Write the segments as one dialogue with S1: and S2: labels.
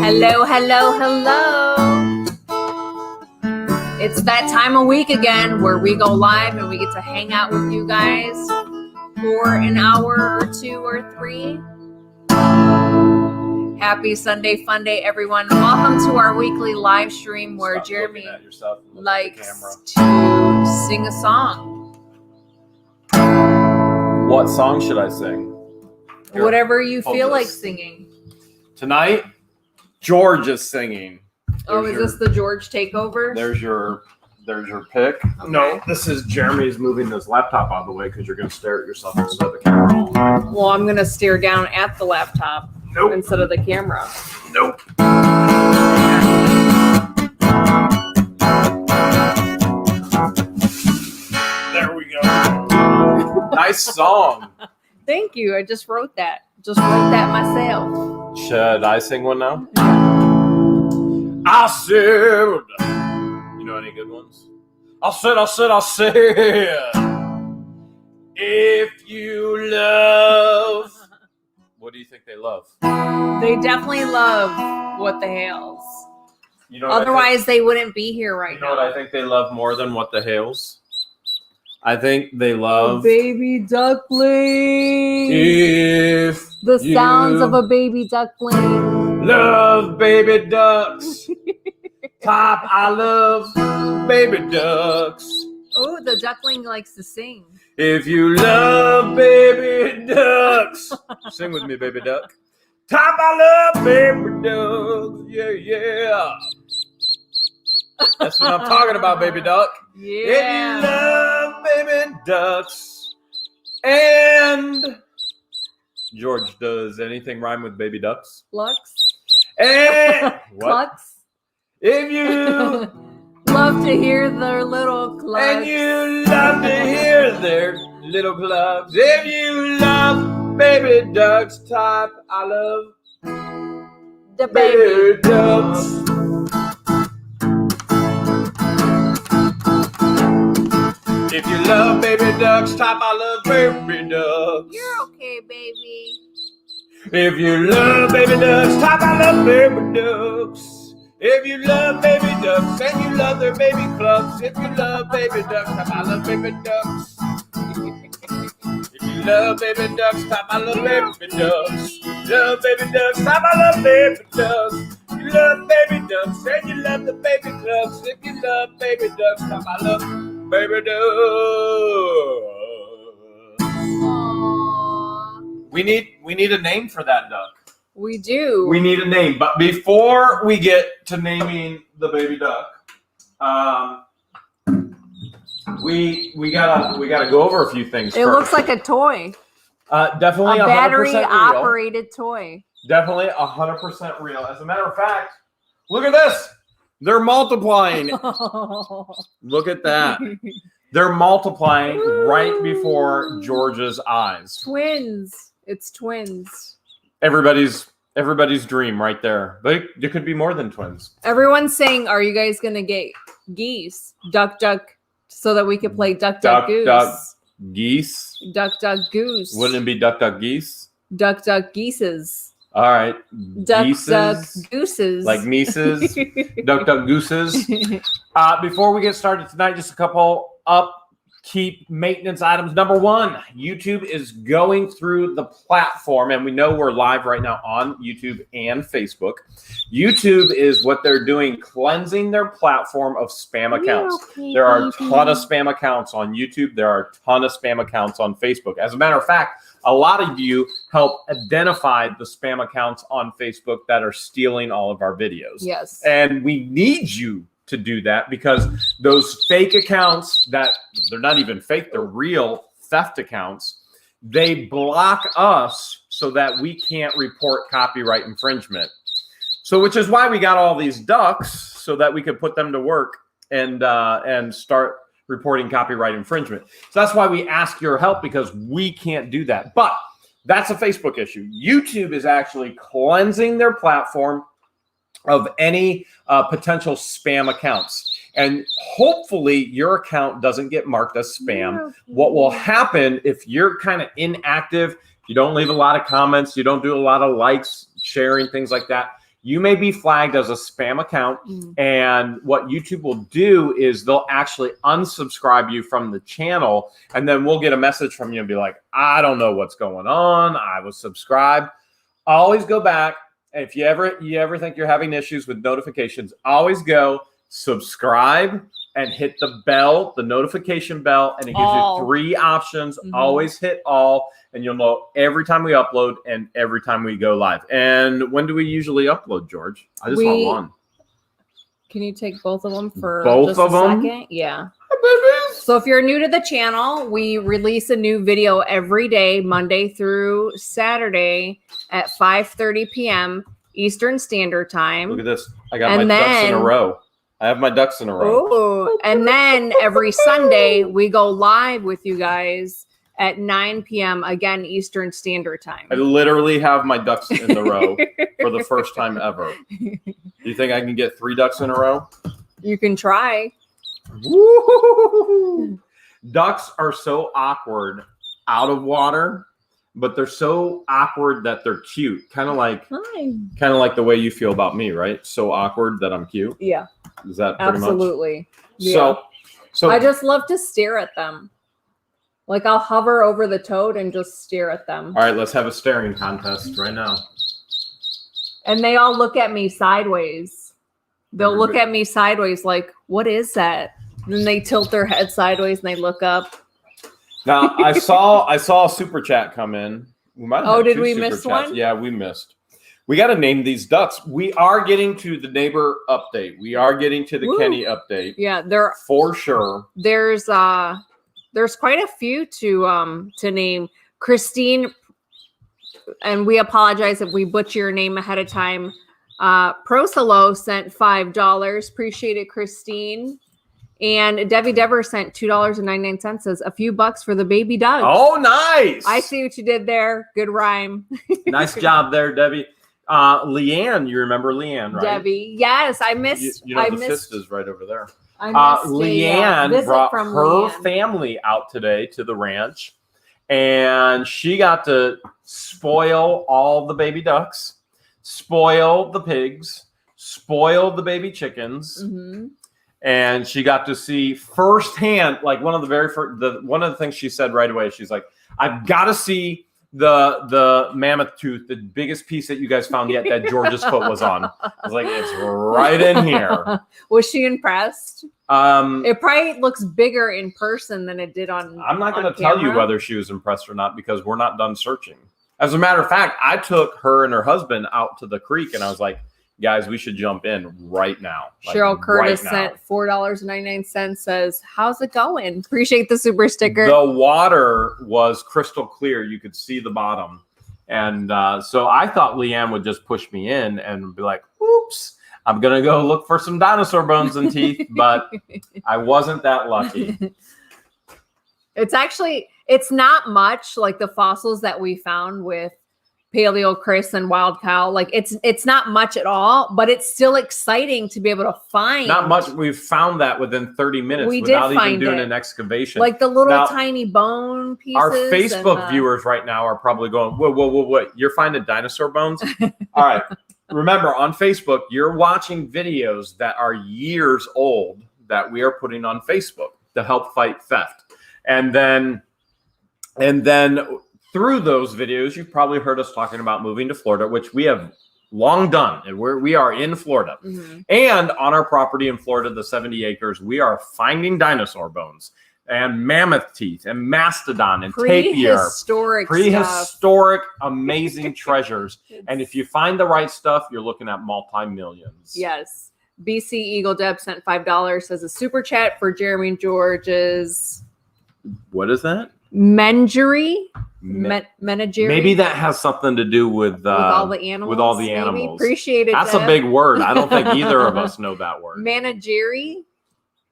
S1: Hello, hello, hello. It's that time of week again where we go live and we get to hang out with you guys for an hour or two or three. Happy Sunday fun day, everyone. Welcome to our weekly live stream where Jeremy likes to sing a song.
S2: What song should I sing?
S1: Whatever you feel like singing.
S2: Tonight, George is singing.
S1: Is this the George takeover?
S2: There's your pick.
S1: Okay.
S2: No, this is Jeremy's moving his laptop out of the way because you're going to stare at yourself instead of the camera.
S1: Well, I'm going to stare down at the laptop instead of the camera.
S2: Nope. There we go. Nice song.
S1: Thank you. I just wrote that. Just wrote that myself.
S2: Should I sing one now? I said, you know any good ones? I said, if you love, what do you think they love?
S1: They definitely love What the Hales.
S2: You know,
S1: otherwise they wouldn't be here right now.
S2: You know what I think they love more than What the Hales? I think they love
S1: baby duckling.
S2: If
S1: the sounds of a baby duckling.
S2: Love baby ducks. Top, I love baby ducks.
S1: Oh, the duckling likes to sing.
S2: If you love baby ducks, sing with me, baby duck. Top, I love baby ducks. Yeah, yeah. That's what I'm talking about, baby duck.
S1: Yeah.
S2: If you love baby ducks. And George, does anything rhyme with baby ducks?
S1: Lux.
S2: And
S1: Clucks.
S2: If you
S1: love to hear their little clucks.
S2: And you love to hear their little clucks. If you love baby ducks, type I love
S1: the baby
S2: ducks. If you love baby ducks, type I love baby ducks.
S1: You're okay, baby.
S2: If you love baby ducks, type I love baby ducks. If you love baby ducks and you love their baby clucks, if you love baby ducks, type I love baby ducks. If you love baby ducks, type I love baby ducks. Love baby ducks, type I love baby ducks. You love baby ducks and you love the baby clucks. If you love baby ducks, type I love baby ducks.
S1: Aww.
S2: We need a name for that duck.
S1: We do.
S2: We need a name, but before we get to naming the baby duck, we gotta go over a few things.
S1: It looks like a toy.
S2: Definitely
S1: a
S2: 100%
S1: battery
S2: real.
S1: operated toy.
S2: Definitely 100% real. As a matter of fact, look at this. They're multiplying. Look at that. They're multiplying right before George's eyes.
S1: Twins. It's twins.
S2: Everybody's dream right there. But it could be more than twins.
S1: Everyone's saying, are you guys going to get geese? Duck, duck, so that we can play duck, duck, goose.
S2: Duck, geese.
S1: Duck, duck, goose.
S2: Wouldn't it be duck, duck, geese?
S1: Duck, duck, geeses.
S2: All right.
S1: Duck,
S2: geeses,
S1: duck, gooses.
S2: Like nieces. Duck, duck, gooses. Before we get started tonight, just a couple upkeep maintenance items. Number one, YouTube is going through the platform, and we know we're live right now on YouTube and Facebook. YouTube is what they're doing, cleansing their platform of spam accounts.
S1: Okay,
S2: there are a ton of spam accounts on YouTube. There are a ton of spam accounts on Facebook. As a matter of fact, a lot of you help identify the spam accounts on Facebook that are stealing all of our videos.
S1: Yes.
S2: And we need you to do that because those fake accounts that they're not even fake, they're real theft accounts. They block us so that we can't report copyright infringement. So, which is why we got all these ducks so that we could put them to work and start reporting copyright infringement. So that's why we ask your help, because we can't do that. But that's a Facebook issue. YouTube is actually cleansing their platform of any potential spam accounts. And hopefully your account doesn't get marked as spam.
S1: Okay.
S2: What will happen if you're kind of inactive, you don't leave a lot of comments, you don't do a lot of likes, sharing, things like that, you may be flagged as a spam account. And what YouTube will do is they'll actually unsubscribe you from the channel. And then we'll get a message from you and be like, I don't know what's going on. I was subscribed. Always go back. If you ever think you're having issues with notifications, always go subscribe and hit the bell, the notification bell, and it gives you 3 options. Always hit all, and you'll know every time we upload and every time we go live. And when do we usually upload, George? I just want one.
S1: Can you take both of them for
S2: both
S1: just
S2: of
S1: a
S2: them?
S1: second? Yeah. So if you're new to the channel, we release a new video every day, Monday through Saturday at 5:30 p.m. Eastern Standard Time.
S2: Look at this. I got my ducks in a row. I have my ducks in a row.
S1: Oh, and then every Sunday we go live with you guys at 9 p.m. again Eastern Standard Time.
S2: I literally have my ducks in the row for the first time ever. Do you think I can get 3 ducks in a row?
S1: You can try.
S2: Woo! Ducks are so awkward out of water, but they're so awkward that they're cute. Kind of like the way you feel about me, right? So awkward that I'm cute.
S1: Yeah.
S2: Is that pretty
S1: absolutely?
S2: Yeah. So
S1: I just love to stare at them. Like I'll hover over the toad and just stare at them.
S2: All right, let's have a staring contest right now.
S1: And they all look at me sideways. They'll look at me sideways like, what is that? And then they tilt their head sideways and they look up.
S2: Now, I saw a super chat come in. We might have
S1: did we miss one?
S2: Yeah, we missed. We got to name these ducks. We are getting to the neighbor update. We are getting to the Kenny update.
S1: Yeah, there
S2: for sure.
S1: There's quite a few to name. Christine, and we apologize if we butcher your name ahead of time. Prosolo sent $5. Appreciate it, Christine. And Debbie Dever sent $2.99. Says a few bucks for the baby ducks.
S2: Oh, nice!
S1: I see what you did there. Good rhyme.
S2: Nice job there, Debbie. Leanne, you remember Leanne, right?
S1: Debbie, yes, I missed.
S2: You know the fist is right over there.
S1: Leanne
S2: brought her family out today to the ranch, and she got to spoil all the baby ducks, spoil the pigs, spoil the baby chickens. And she got to see firsthand, like one of the things she said right away. She's like, "I've got to see the mammoth tooth, the biggest piece that you guys found yet that George's foot was on." I was like, "It's right in here."
S1: Was she impressed? It probably looks bigger in person than it did on.
S2: I'm not going to tell you whether she was impressed or not because we're not done searching. As a matter of fact, I took her and her husband out to the creek, and I was like, guys, we should jump in right now.
S1: Cheryl Curtis sent $4.99. Says, how's it going? Appreciate the super sticker.
S2: The water was crystal clear. You could see the bottom. And so I thought Leanne would just push me in and be like, oops, I'm going to go look for some dinosaur bones and teeth. But I wasn't that lucky.
S1: It's not much like the fossils that we found with Paleo Chris and Wild Cow. Like it's not much at all, but it's still exciting to be able to find.
S2: Not much. We've found that within 30 minutes without even doing an excavation.
S1: Like the little tiny bone pieces.
S2: Our Facebook viewers right now are probably going, whoa. You're finding dinosaur bones? All right. Remember, on Facebook, you're watching videos that are years old that we are putting on Facebook to help fight theft. And then through those videos, you've probably heard us talking about moving to Florida, which we have long done. And we are in Florida. And on our property in Florida, the 70 acres, we are finding dinosaur bones and mammoth teeth and mastodon and tapir. Prehistoric, amazing treasures. And if you find the right stuff, you're looking at multi-millions.
S1: Yes. BC Eagle Deb sent $5. Says a super chat for Jeremy and George's.
S2: What is that?
S1: Menagerie. Menagerie.
S2: Maybe that has something to do with
S1: all the animals.
S2: Maybe.
S1: Appreciate it.
S2: That's a big word. I don't think either of us know that word.
S1: Menagerie.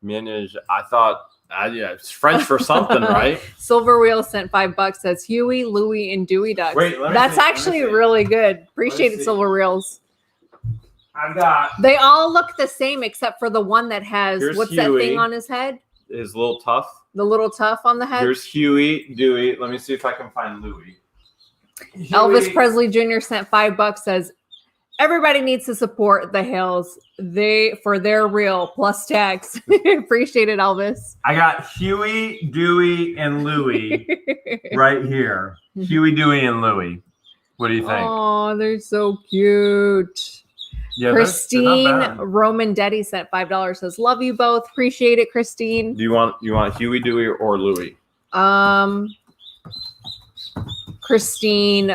S2: I thought, it's French for something, right?
S1: Silver Wheel sent $5. Says Huey, Louie, and Dewey ducks. That's actually really good. Appreciate it, Silver Wheels. They all look the same except for the one that has what's that thing on his head?
S2: His little tuft.
S1: The little tuft on the head.
S2: Here's Huey, Dewey. Let me see if I can find Louie.
S1: Elvis Presley Jr. sent $5. Says Everybody needs to support the Hales. For their real plus tax. Appreciate it, Elvis.
S2: I got Huey, Dewey, and Louie right here. Huey, Dewey, and Louie. What do you think?
S1: Oh, they're so cute.
S2: Yeah,
S1: Christine
S2: they're not bad.
S1: Roman Deddy sent $5. Says, love you both. Appreciate it, Christine.
S2: Do you want Huey, Dewey, or Louie?
S1: Christine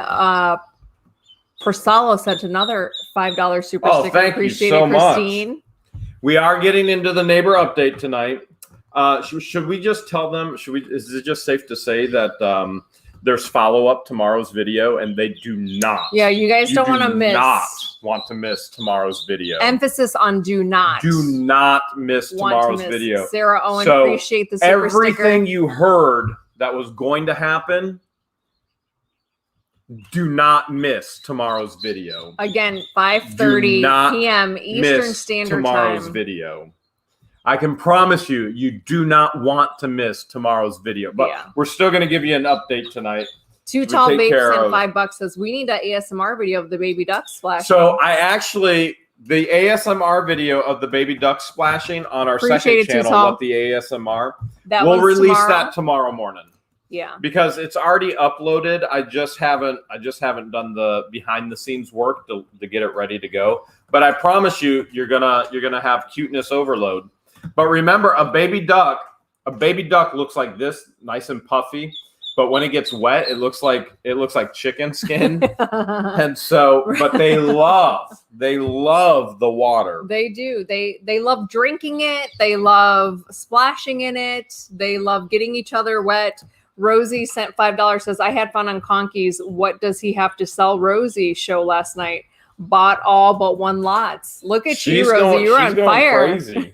S1: Persalo sent another $5 super sticker.
S2: Thank
S1: Appreciate
S2: you so
S1: it, Christine.
S2: much. We are getting into the neighbor update tonight. Should we just tell them? Is it just safe to say that there's follow-up tomorrow's video, and they do not?
S1: Yeah, you guys don't want to miss.
S2: Not want to miss tomorrow's video.
S1: Emphasis on do not.
S2: Do not miss tomorrow's video.
S1: Sarah Owen,
S2: So
S1: appreciate the super
S2: everything
S1: sticker.
S2: you heard that was going to happen. Do not miss tomorrow's video.
S1: Again, 5:30 p.m. Eastern Standard
S2: tomorrow's
S1: Time.
S2: video. I can promise you, you do not want to miss tomorrow's video. But we're still going to give you an update tonight.
S1: Too Tall Babes and $5 says we need an ASMR video of the baby duck splash.
S2: So the ASMR video of the baby duck splashing on our second channel, What the ASMR, we'll release that tomorrow morning.
S1: Yeah,
S2: because it's already uploaded. I just haven't done the behind the scenes work to get it ready to go. But I promise you, you're gonna have cuteness overload. But remember, a baby duck looks like this, nice and puffy. But when it gets wet, it looks like chicken skin. And so, but they love the water.
S1: They do. They love drinking it. They love splashing in it. They love getting each other wet. Rosie sent $5. Says, I had fun on Conkeys. What does he have to sell? Rosie show last night. Bought all but one lots. Look at you, Rosie. You're on fire.
S2: Crazy.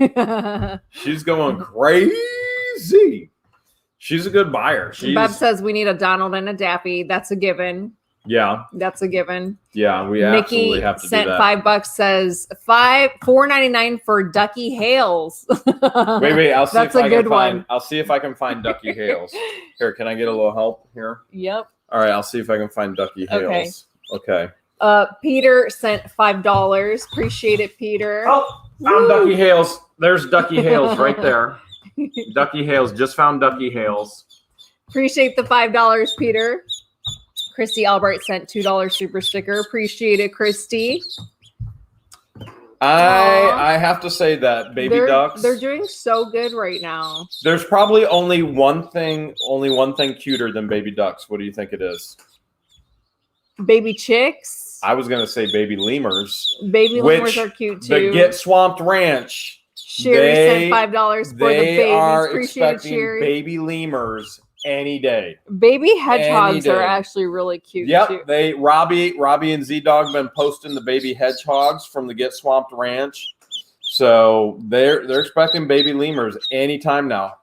S2: She's going crazy. She's a good buyer.
S1: Bev says we need a Donald and a Daffy. That's a given.
S2: Yeah.
S1: That's a given.
S2: Yeah, we absolutely have to do that.
S1: Nikki sent $5. Says $4.99 for Ducky Hales.
S2: Wait. I'll see
S1: That's
S2: if
S1: a
S2: I
S1: good
S2: can
S1: one.
S2: I'll see if I can find Ducky Hales. Here, can I get a little help here?
S1: Yep.
S2: All right, I'll see if I can find Ducky Hales. Okay.
S1: Peter sent $5. Appreciate it, Peter.
S2: Oh, found Ducky Hales. There's Ducky Hales right there. Ducky Hales. Just found Ducky Hales.
S1: Appreciate the $5, Peter. Christy Albright sent $2 super sticker. Appreciate it, Christy.
S2: I have to say that ducks.
S1: They're doing so good right now.
S2: There's probably only one thing cuter than baby ducks. What do you think it is?
S1: Baby chicks.
S2: I was gonna say baby lemurs.
S1: Baby lemurs are cute too.
S2: The Get Swamped Ranch.
S1: Sherry sent $5 for the babies.
S2: They are
S1: Appreciate it,
S2: expecting
S1: Sherry.
S2: baby lemurs any day.
S1: Baby hedgehogs are actually really cute too.
S2: They Robbie and Z-Dog been posting the baby hedgehogs from the Get Swamped Ranch. So they're expecting baby lemurs anytime now.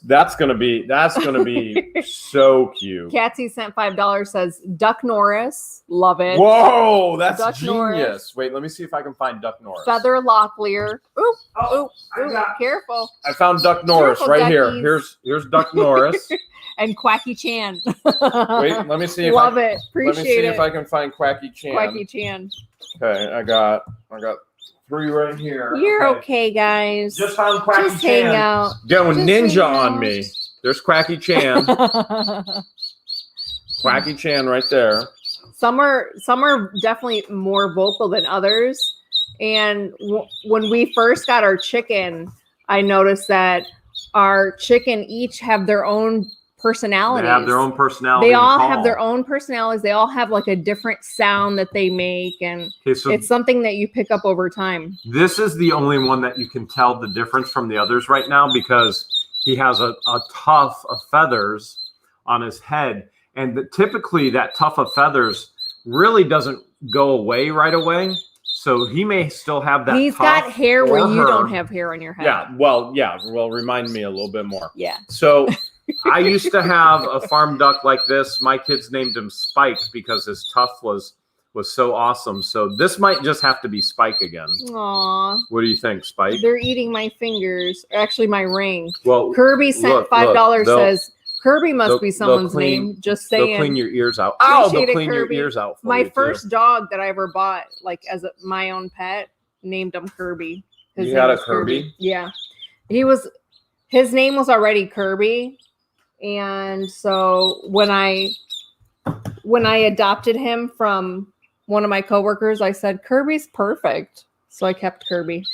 S2: That's gonna be so cute.
S1: Catsy sent $5. Says Duck Norris, love it.
S2: Whoa, that's
S1: Duck
S2: genius.
S1: Norris.
S2: Wait, let me see if I can find Duck Norris.
S1: Feather Locklear. Ooh, careful.
S2: I found Duck Norris
S1: Careful,
S2: right
S1: duckies.
S2: here. Here's Duck Norris.
S1: And Quacky Chan.
S2: Wait, let me see if
S1: love it. Appreciate
S2: let me see
S1: it.
S2: if I can find Quacky Chan.
S1: Quacky Chan.
S2: Okay, I got 3 right here.
S1: You're okay, guys.
S2: Just found Quacky
S1: Just
S2: Chan.
S1: hang out.
S2: Going
S1: Just
S2: ninja
S1: hang
S2: on
S1: out.
S2: me. There's Quacky Chan. Quacky Chan right there.
S1: Some are definitely more vocal than others. And when we first got our chicken, I noticed that our chicken each have their own personalities.
S2: They have their own personality.
S1: They all have their own personalities. They all have like a different sound that they make, and
S2: so
S1: it's something that you pick up over time.
S2: This is the only one that you can tell the difference from the others right now because he has a tuft of feathers on his head, and typically that tuft of feathers really doesn't go away right away. So he may still have that.
S1: He's got hair where you don't have hair on your head.
S2: Yeah. Well, remind me a little bit more.
S1: Yeah.
S2: So I used to have a farm duck like this. My kids named him Spike because his tuft was so awesome. So this might just have to be Spike again.
S1: Aw.
S2: What do you think, Spike?
S1: They're eating my fingers. Actually, my ring.
S2: Well,
S1: Kirby sent $5. Says Kirby must
S2: They'll-
S1: be someone's
S2: they'll clean-
S1: name. Just
S2: They'll
S1: saying.
S2: clean your ears out. Oh,
S1: Appreciate
S2: they'll
S1: it,
S2: clean
S1: Kirby.
S2: your ears out. For
S1: My
S2: you, too.
S1: first dog that I ever bought, like as my own pet, named him Kirby.
S2: You
S1: name
S2: had a
S1: was
S2: Kirby?
S1: Yeah, his name was already Kirby, and so when I adopted him from one of my coworkers, I said Kirby's perfect, so I kept Kirby.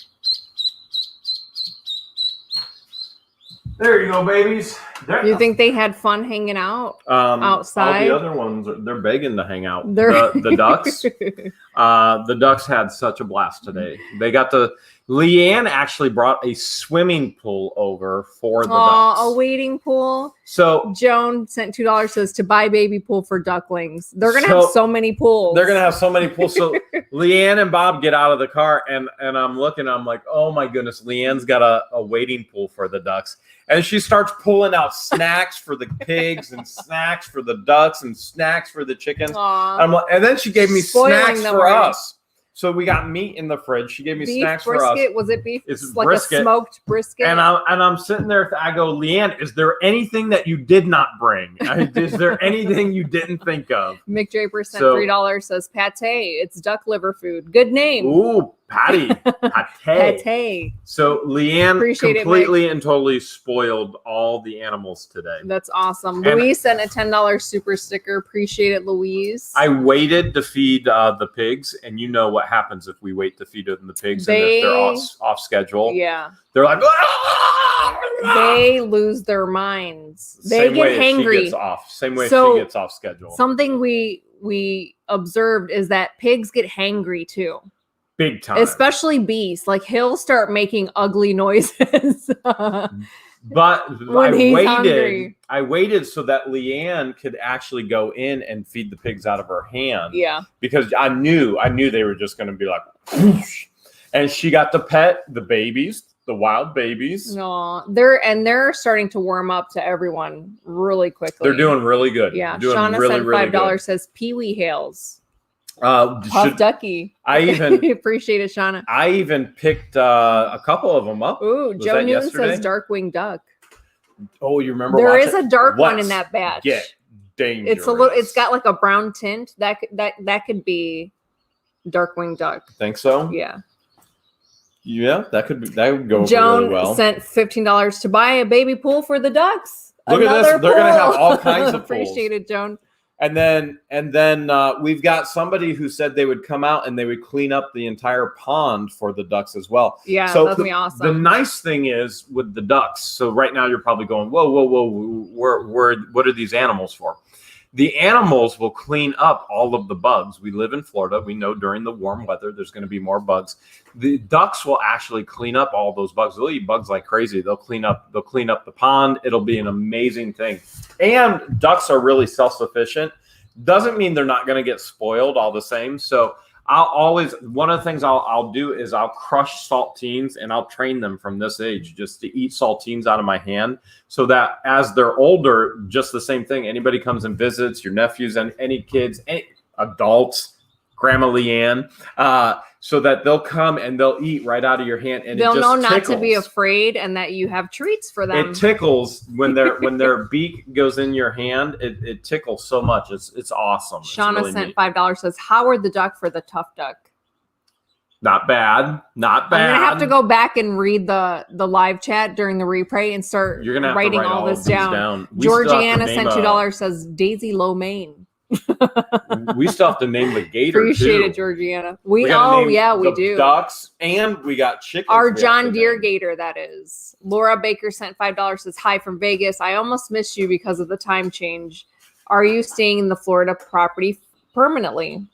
S2: There you go, babies.
S1: You think they had fun hanging out outside?
S2: All the other ones, they're begging to hang out.
S1: They're-
S2: The ducks. The ducks had such a blast today. They got Leanne actually brought a swimming pool over for the ducks.
S1: A wading pool.
S2: So
S1: Joan sent $2, says to buy baby pool for ducklings. They're gonna
S2: So-
S1: have so many pools.
S2: they're gonna have so many pools. So Leanne and Bob get out of the car, and I'm looking. I'm like, oh my goodness, Leanne's got a wading pool for the ducks, and she starts pulling out snacks for the pigs and snacks for the ducks and snacks for the chickens.
S1: Aw.
S2: I'm like, and then she gave me
S1: Spoiling
S2: snacks
S1: them
S2: for
S1: already.
S2: us. So we got meat in the fridge. She gave me
S1: Beef
S2: snacks
S1: brisket.
S2: for us.
S1: Was it beef?
S2: It's
S1: like
S2: brisket.
S1: a smoked brisket.
S2: And I'm sitting there. I go, Leanne, is there anything that you did not bring? Is there anything you didn't think of?
S1: Mick Draper sent
S2: So-
S1: $3, says pate. It's duck liver food. Good name.
S2: Ooh, Patty. Pate.
S1: Pate.
S2: So Leanne
S1: Appreciate it,
S2: completely and totally spoiled all the animals today.
S1: That's awesome.
S2: And-
S1: Louise sent a $10 super sticker. Appreciate it, Louise.
S2: I waited to feed the pigs, and you know what happens if we wait to feed them the pigs, and if they're off schedule,
S1: Yeah.
S2: they're like,
S1: They lose their minds. They
S2: Same
S1: get
S2: way She
S1: hangry.
S2: gets off. Same way
S1: So,
S2: she gets off schedule.
S1: Something we observed is that pigs get hangry too.
S2: Big time.
S1: Especially beasts. Like he'll start making ugly noises.
S2: But
S1: When he's hungry.
S2: I waited so that Leanne could actually go in and feed the pigs out of her hand.
S1: Yeah.
S2: Because I knew they were just going to be like, whoosh. And she got to pet the babies, the wild babies.
S1: No, they're starting to warm up to everyone really quickly.
S2: They're doing really good.
S1: Yeah.
S2: Doing
S1: Shauna
S2: really,
S1: sent
S2: really
S1: $5,
S2: good.
S1: says Pee-wee Hales.
S2: Should-
S1: Puff Ducky.
S2: I even
S1: Appreciate it, Shauna.
S2: I even picked a couple of them up.
S1: Ooh,
S2: Was
S1: Joe
S2: that
S1: Newton
S2: yesterday?
S1: says Darkwing Duck.
S2: Oh, you remember?
S1: There
S2: watching?
S1: is a dark one in
S2: Let's
S1: that batch.
S2: Get dangerous.
S1: It's a little. It's got like a brown tint. That could be Darkwing Duck.
S2: Think so?
S1: Yeah.
S2: Yeah, that would go over
S1: Joan
S2: really well.
S1: sent $15 to buy a baby pool for the ducks.
S2: Look at this.
S1: Another
S2: They're gonna
S1: pool.
S2: have all kinds of pools.
S1: Appreciate it, Joan.
S2: And then we've got somebody who said they would come out and they would clean up the entire pond for the ducks as well.
S1: Yeah,
S2: So
S1: that'd be
S2: The
S1: awesome.
S2: nice thing is with the ducks. So right now you're probably going, whoa, what are these animals for? The animals will clean up all of the bugs. We live in Florida. We know during the warm weather there's going to be more bugs. The ducks will actually clean up all those bugs. They'll eat bugs like crazy. They'll clean up the pond. It'll be an amazing thing. And ducks are really self-sufficient. Doesn't mean they're not going to get spoiled all the same. So one of the things I'll do is I'll crush saltines and I'll train them from this age just to eat saltines out of my hand, so that as they're older, just the same thing. Anybody comes and visits, your nephews and any kids, any adults, Grandma Leanne, so that they'll come and they'll eat right out of your hand, and
S1: They'll
S2: it just
S1: know not to be
S2: tickles.
S1: afraid and that you have treats for them.
S2: It tickles when their beak goes in your hand. It tickles so much. It's awesome. It's
S1: Shauna
S2: really
S1: sent
S2: neat.
S1: $5, says Howard the Duck for the tough duck.
S2: Not bad. Not bad.
S1: I'm gonna have to go back and read the live chat during the replay and start
S2: You're gonna have
S1: writing
S2: to write
S1: all this
S2: of these
S1: down.
S2: We still have to
S1: Georgiana
S2: name
S1: sent $2, says Daisy Lomaine.
S2: We still have to name the gator.
S1: Appreciate
S2: too.
S1: it, Georgiana.
S2: We gotta name
S1: We
S2: the
S1: do.
S2: Ducks, and we got chickens.
S1: Our
S2: we have
S1: John
S2: to
S1: Deere
S2: name.
S1: gator, that is. Laura Baker sent $5, says hi from Vegas. I almost missed you because of the time change. Are you staying in the Florida property permanently?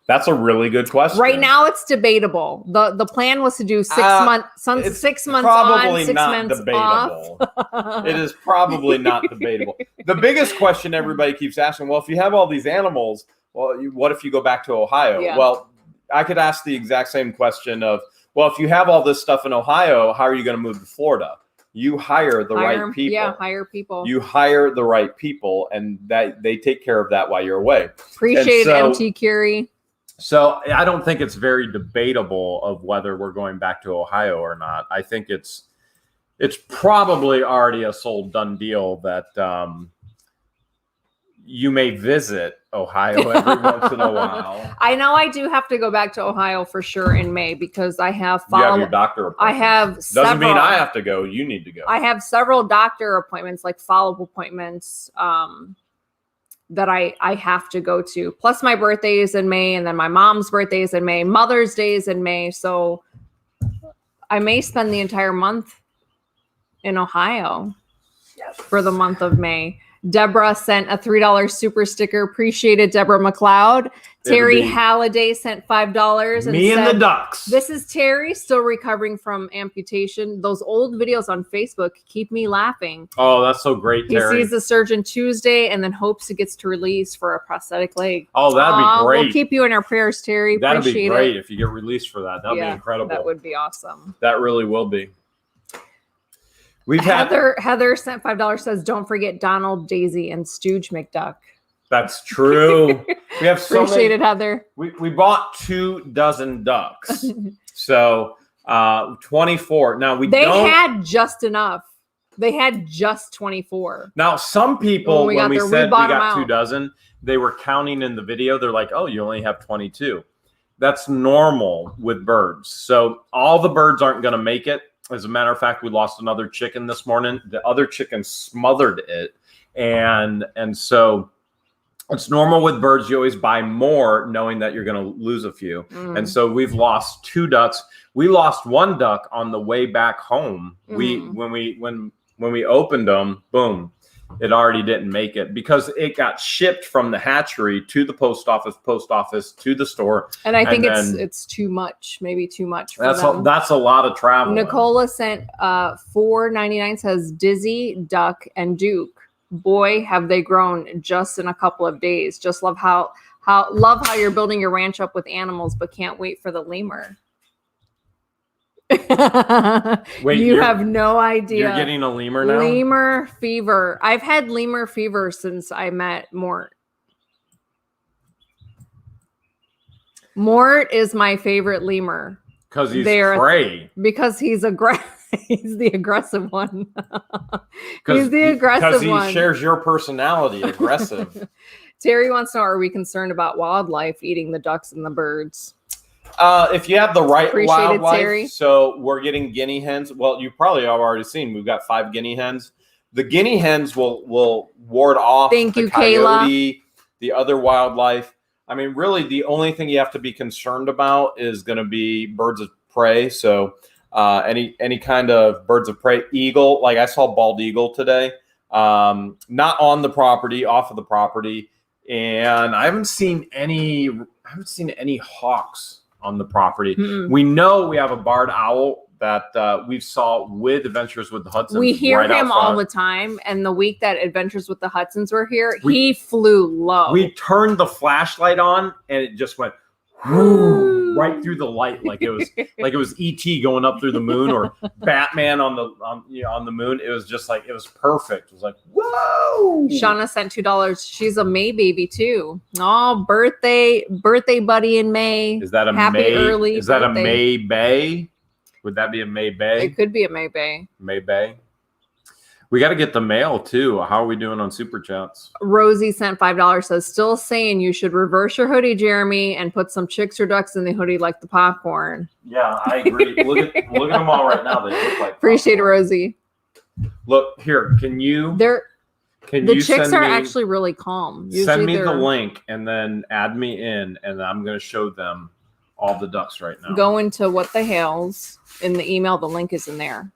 S2: That's a really good question.
S1: Right now, it's debatable. The plan was to do 6 months,
S2: It's
S1: 6 months
S2: probably
S1: on, 6
S2: not
S1: months
S2: debatable.
S1: off.
S2: It is probably not debatable. The biggest question everybody keeps asking: well, if you have all these animals, what if you go back to Ohio?
S1: Yeah.
S2: Well, I could ask the exact same question of, well, if you have all this stuff in Ohio, how are you going to move to Florida? You hire the right people.
S1: Yeah, hire people.
S2: You hire the right people, and that they take care of that while you're away.
S1: Appreciate
S2: And
S1: it, MT Curie.
S2: So I don't think it's very debatable of whether we're going back to Ohio or not. I think it's probably already a sold done deal that you may visit Ohio every once in a while.
S1: I know I do have to go back to Ohio for sure in May because I have
S2: You have your doctor appointment.
S1: I have
S2: Doesn't mean I have to go. You need to go.
S1: I have several doctor appointments, like follow-up appointments, that I have to go to. Plus my birthday is in May, and then my mom's birthday is in May. Mother's Day is in May. So I may spend the entire month in Ohio for the month of May. Deborah sent a $3 super sticker. Appreciated Deborah McLeod. Terry Halliday sent $5.
S2: Me and the Ducks.
S1: This is Terry, still recovering from amputation. Those old videos on Facebook keep me laughing.
S2: Oh, that's so great, Terry.
S1: He sees the surgeon Tuesday and then hopes he gets to release for a prosthetic leg.
S2: Oh, that'd be great.
S1: We'll keep you in our prayers, Terry.
S2: That'd
S1: Appreciate
S2: be great
S1: it.
S2: if you get released for that. That'd be incredible.
S1: That would be awesome.
S2: That really will be.
S1: Heather sent $5, says, don't forget Donald, Daisy, and Stooge McDuck.
S2: That's true. We have so
S1: Appreciate
S2: many.
S1: it, Heather.
S2: We bought 24 ducks. So 24. Now
S1: they had just enough. They had just 24.
S2: Now some people, when we said we got 24, they were counting in the video. They're like, oh, you only have 22. That's normal with birds. So all the birds aren't going to make it. As a matter of fact, we lost another chicken this morning. The other chicken smothered it. And so it's normal with birds. You always buy more knowing that you're going to lose a few. And so we've lost 2 ducks. We lost 1 duck on the way back home. When we opened them, boom, it already didn't make it because it got shipped from the hatchery to the post office to the store.
S1: And I think it's too much, maybe too much.
S2: That's a lot of travel.
S1: Nicola sent $4.99, says Dizzy, Duck, and Duke. Boy, have they grown just in a couple of days. Just love how you're building your ranch up with animals, but can't wait for the lemur. Wait, you have no idea.
S2: You're getting a lemur now?
S1: Lemur fever. I've had lemur fever since I met Mort. Mort is my favorite lemur.
S2: Because he's prey.
S1: Because he's aggressive. He's the aggressive one. He's the aggressive one.
S2: Because he shares your personality, aggressive.
S1: Terry wants to know, are we concerned about wildlife eating the ducks and the birds?
S2: If you have the right wildlife,
S1: Terry.
S2: So we're getting guinea hens. Well, you probably have already seen. We've got 5 guinea hens. The guinea hens will ward off the coyote, the other wildlife. I mean, really, the only thing you have to be concerned about is going to be birds of prey. So any kind of birds of prey, eagle. Like I saw bald eagle today, not on the property, off of the property, and I haven't seen any hawks on the property. We know we have a barred owl that we saw with Adventures with the Hudsons.
S1: We hear him all the time, and the week that Adventures with the Hudsons were here, he flew low.
S2: We turned the flashlight on, and it just went right through the light, like it was ET going up through the moon, or Batman on the moon. It was just like, it was perfect. It was like, whoa.
S1: Shauna sent $2. She's a May baby too. Oh, birthday buddy in May.
S2: Is that a
S1: happy
S2: May?
S1: Early
S2: is that
S1: birthday.
S2: A May Bay? Would that be a May Bay?
S1: It could be a May Bay.
S2: May Bay. We got to get the mail too. How are we doing on super chats?
S1: Rosie sent $5. Says, still saying you should reverse your hoodie, Jeremy, and put some chicks or ducks in the hoodie like the popcorn.
S2: Yeah, I agree. look at them all right now. They look like
S1: Appreciate popcorn. It, Rosie.
S2: Look here. Can you?
S1: The chicks are actually really calm. Usually
S2: send me the link and then add me in, and I'm going to show them all the ducks right now.
S1: Go into What the Hales in the email. The link is in there.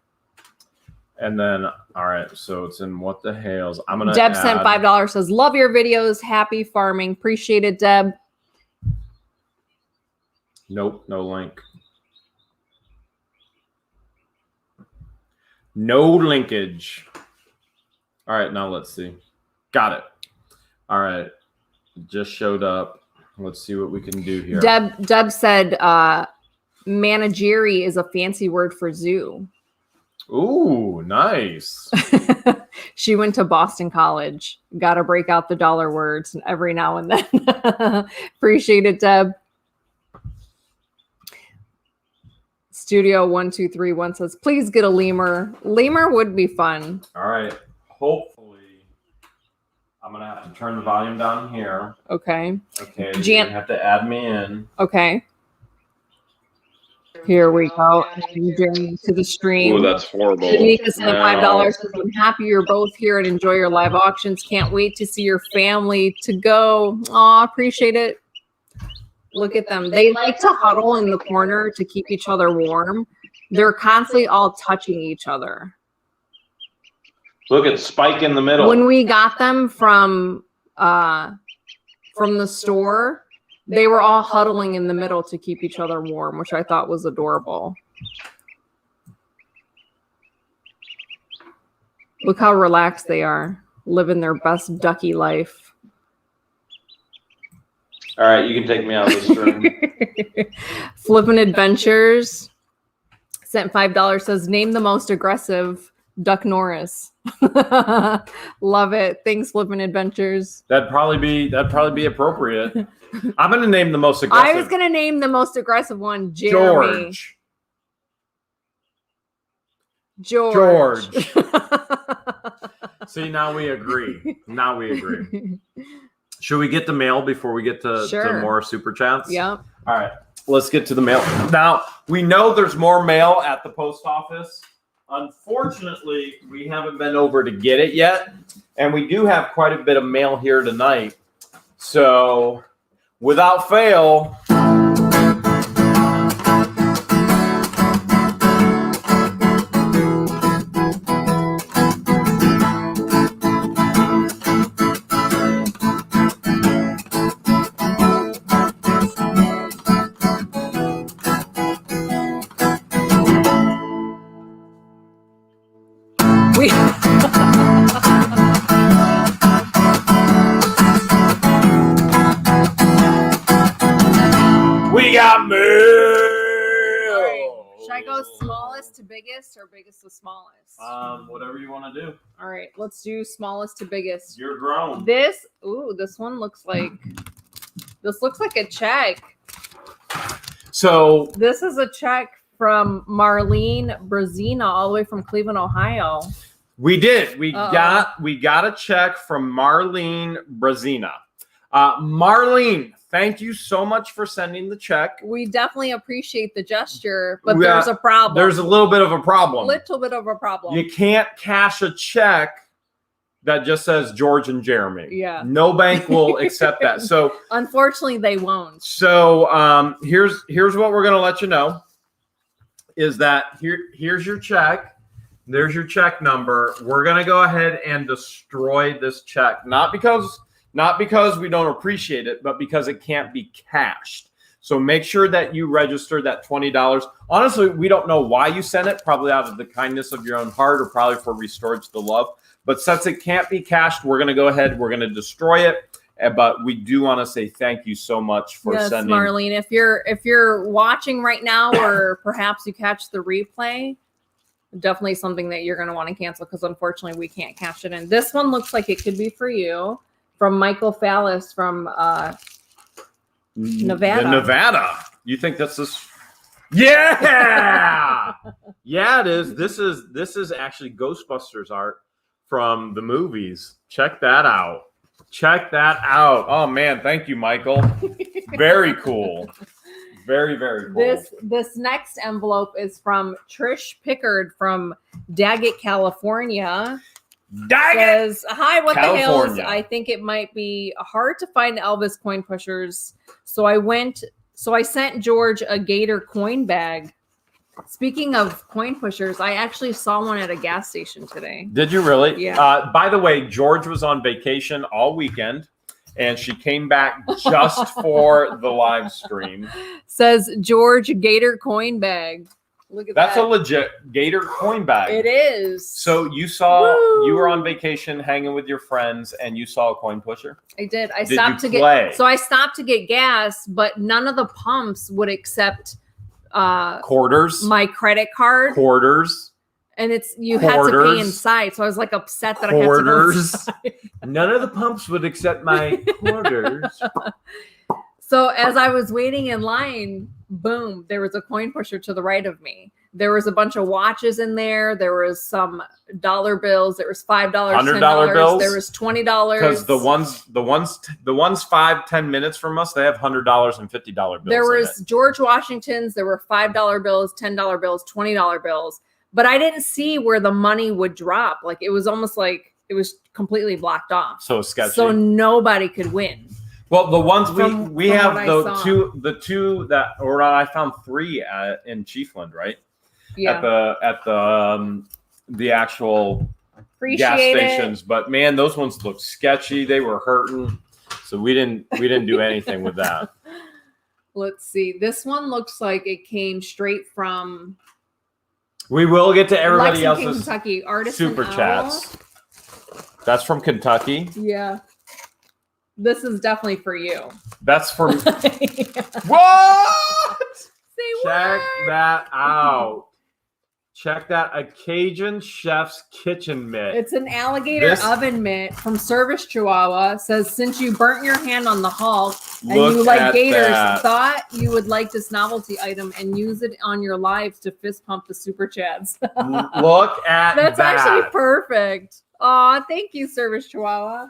S2: And then, all right, so it's in What the Hales. I'm gonna.
S1: Deb sent $5. Says, love your videos. Happy farming. Appreciate it, Deb.
S2: Nope, no link. No linkage. All right, now let's see. Got it. All right, just showed up. Let's see what we can do here.
S1: Deb said, manageri is a fancy word for zoo.
S2: Ooh, nice.
S1: She went to Boston College. Got to break out the dollar words every now and then. Appreciate it, Deb. Studio 1231 says, please get a lemur. Lemur would be fun.
S2: All right. Hopefully, I'm I'm gonna have to turn the volume down here.
S1: Okay.
S2: Okay.
S1: Jan-
S2: You're gonna have to add me in.
S1: Okay. Here we go. Adding to the stream.
S3: Ooh, that's horrible.
S1: Danica sent
S3: No.
S1: $5. I'm happy you're both here and enjoy your live auctions. Can't wait to see your family to go. Aw, appreciate it. Look at them. They like to huddle in the corner to keep each other warm. They're constantly all touching each other.
S3: Look at Spike in the middle.
S1: When we got them from the store, they were all huddling in the middle to keep each other warm, which I thought was adorable. Look how relaxed they are, living their best ducky life.
S3: All right, you can take me out of the stream.
S1: Flippin' Adventures sent $5, says, name the most aggressive Duck Norris. Love it. Thanks, Flippin' Adventures.
S2: That'd probably be appropriate. I'm gonna name the most aggressive.
S1: I was gonna name the most aggressive one, Jeremy. George.
S2: See, now we agree. Should we get the mail before we get to more super chats?
S1: Yep.
S2: All right, let's get to the mail. Now, we know there's more mail at the post office. Unfortunately, we haven't been over to get it yet. And we do have quite a bit of mail here tonight. So, without fail, we got mail.
S1: Right. Should I go smallest to biggest or biggest to smallest?
S2: Whatever you want to do.
S1: All right, let's do smallest to biggest.
S2: You're grown.
S1: This one looks like a check.
S2: So
S1: this is a check from Marlene Brazina, all the way from Cleveland, Ohio.
S2: we did. We got a check from Marlene Brazina. Marlene, thank you so much for sending the check.
S1: We definitely appreciate the gesture, but there's a problem.
S2: There's a little bit of a problem.
S1: You
S2: can't cash a check that just says George and Jeremy.
S1: Yeah.
S2: No bank will accept that. So
S1: unfortunately, they won't.
S2: So here's what we're gonna let you know is that here's your check. There's your check number. We're gonna go ahead and destroy this check, not because we don't appreciate it, but because it can't be cashed. So make sure that you register that $20. Honestly, we don't know why you sent it, probably out of the kindness of your own heart or probably for Restored to Love. But since it can't be cashed, we're going to go ahead, we're going to destroy it. But we do want to say thank you so much for sending.
S1: Marlene, if you're watching right now or perhaps you catch the replay, definitely something that you're going to want to cancel because unfortunately we can't cash it in. This one looks like it could be for you. From Michael Fallis from Nevada.
S2: Nevada. You think that's this? Yeah. Yeah, it is. This is actually Ghostbusters art from the movies. Check that out. Oh man, thank you, Michael. Very cool. Very, very cool.
S1: This next envelope is from Trish Pickard from Daggett, California. Says, hi, what
S2: California.
S1: the hell? I think it might be hard to find Elvis coin pushers. So I sent George a Gator coin bag. Speaking of coin pushers, I actually saw one at a gas station today.
S2: Did you really?
S1: Yeah.
S2: By the way, George was on vacation all weekend and she came back just for the live stream.
S1: Says George Gator coin bag. Look at that.
S2: That's a legit Gator coin bag.
S1: It is.
S2: So you were on vacation hanging with your friends and you saw a coin pusher?
S1: I did. I stopped to get gas, but none of the pumps would accept
S2: quarters,
S1: my credit card.
S2: Quarters.
S1: And you had to pay inside. So I was like upset that I had to go inside.
S2: None of the pumps would accept my quarters.
S1: So as I was waiting in line, boom, there was a coin pusher to the right of me. There was a bunch of watches in there. There was some dollar bills. There was $5,
S2: $100
S1: $10.
S2: bills?
S1: There was $20.
S2: Because the ones 5-10 minutes from us, they have $100 and $50 bills.
S1: There was George Washington's. There were $5 bills, $10 bills, $20 bills. But I didn't see where the money would drop. Like it was almost like it was completely blocked off.
S2: So sketchy.
S1: So nobody could win.
S2: Well, the ones we have
S1: the
S2: two that, or I found 3 in Chiefland, right?
S1: Yeah.
S2: At the actual
S1: Appreciate
S2: gas
S1: it.
S2: stations. But man, those ones looked sketchy. They were hurting, so we didn't do anything with that.
S1: Let's see. This one looks like it came straight from.
S2: We will get to everybody
S1: Lexington,
S2: else's
S1: Kentucky. Artisan
S2: super
S1: Owl.
S2: chats. That's from Kentucky.
S1: Yeah. This is definitely for you.
S2: That's for
S1: Yeah.
S2: what?
S1: Say
S2: Check
S1: what?
S2: that out. Check that, a Cajun chef's kitchen mitt.
S1: It's an alligator oven mitt from Service Chihuahua. It says, since you burnt your hand on the Hulk and you like gators, thought you would like this novelty item and use it on your lives to fist pump the super chats.
S2: Look at
S1: That's
S2: that.
S1: actually perfect. Aw, thank you, Service Chihuahua.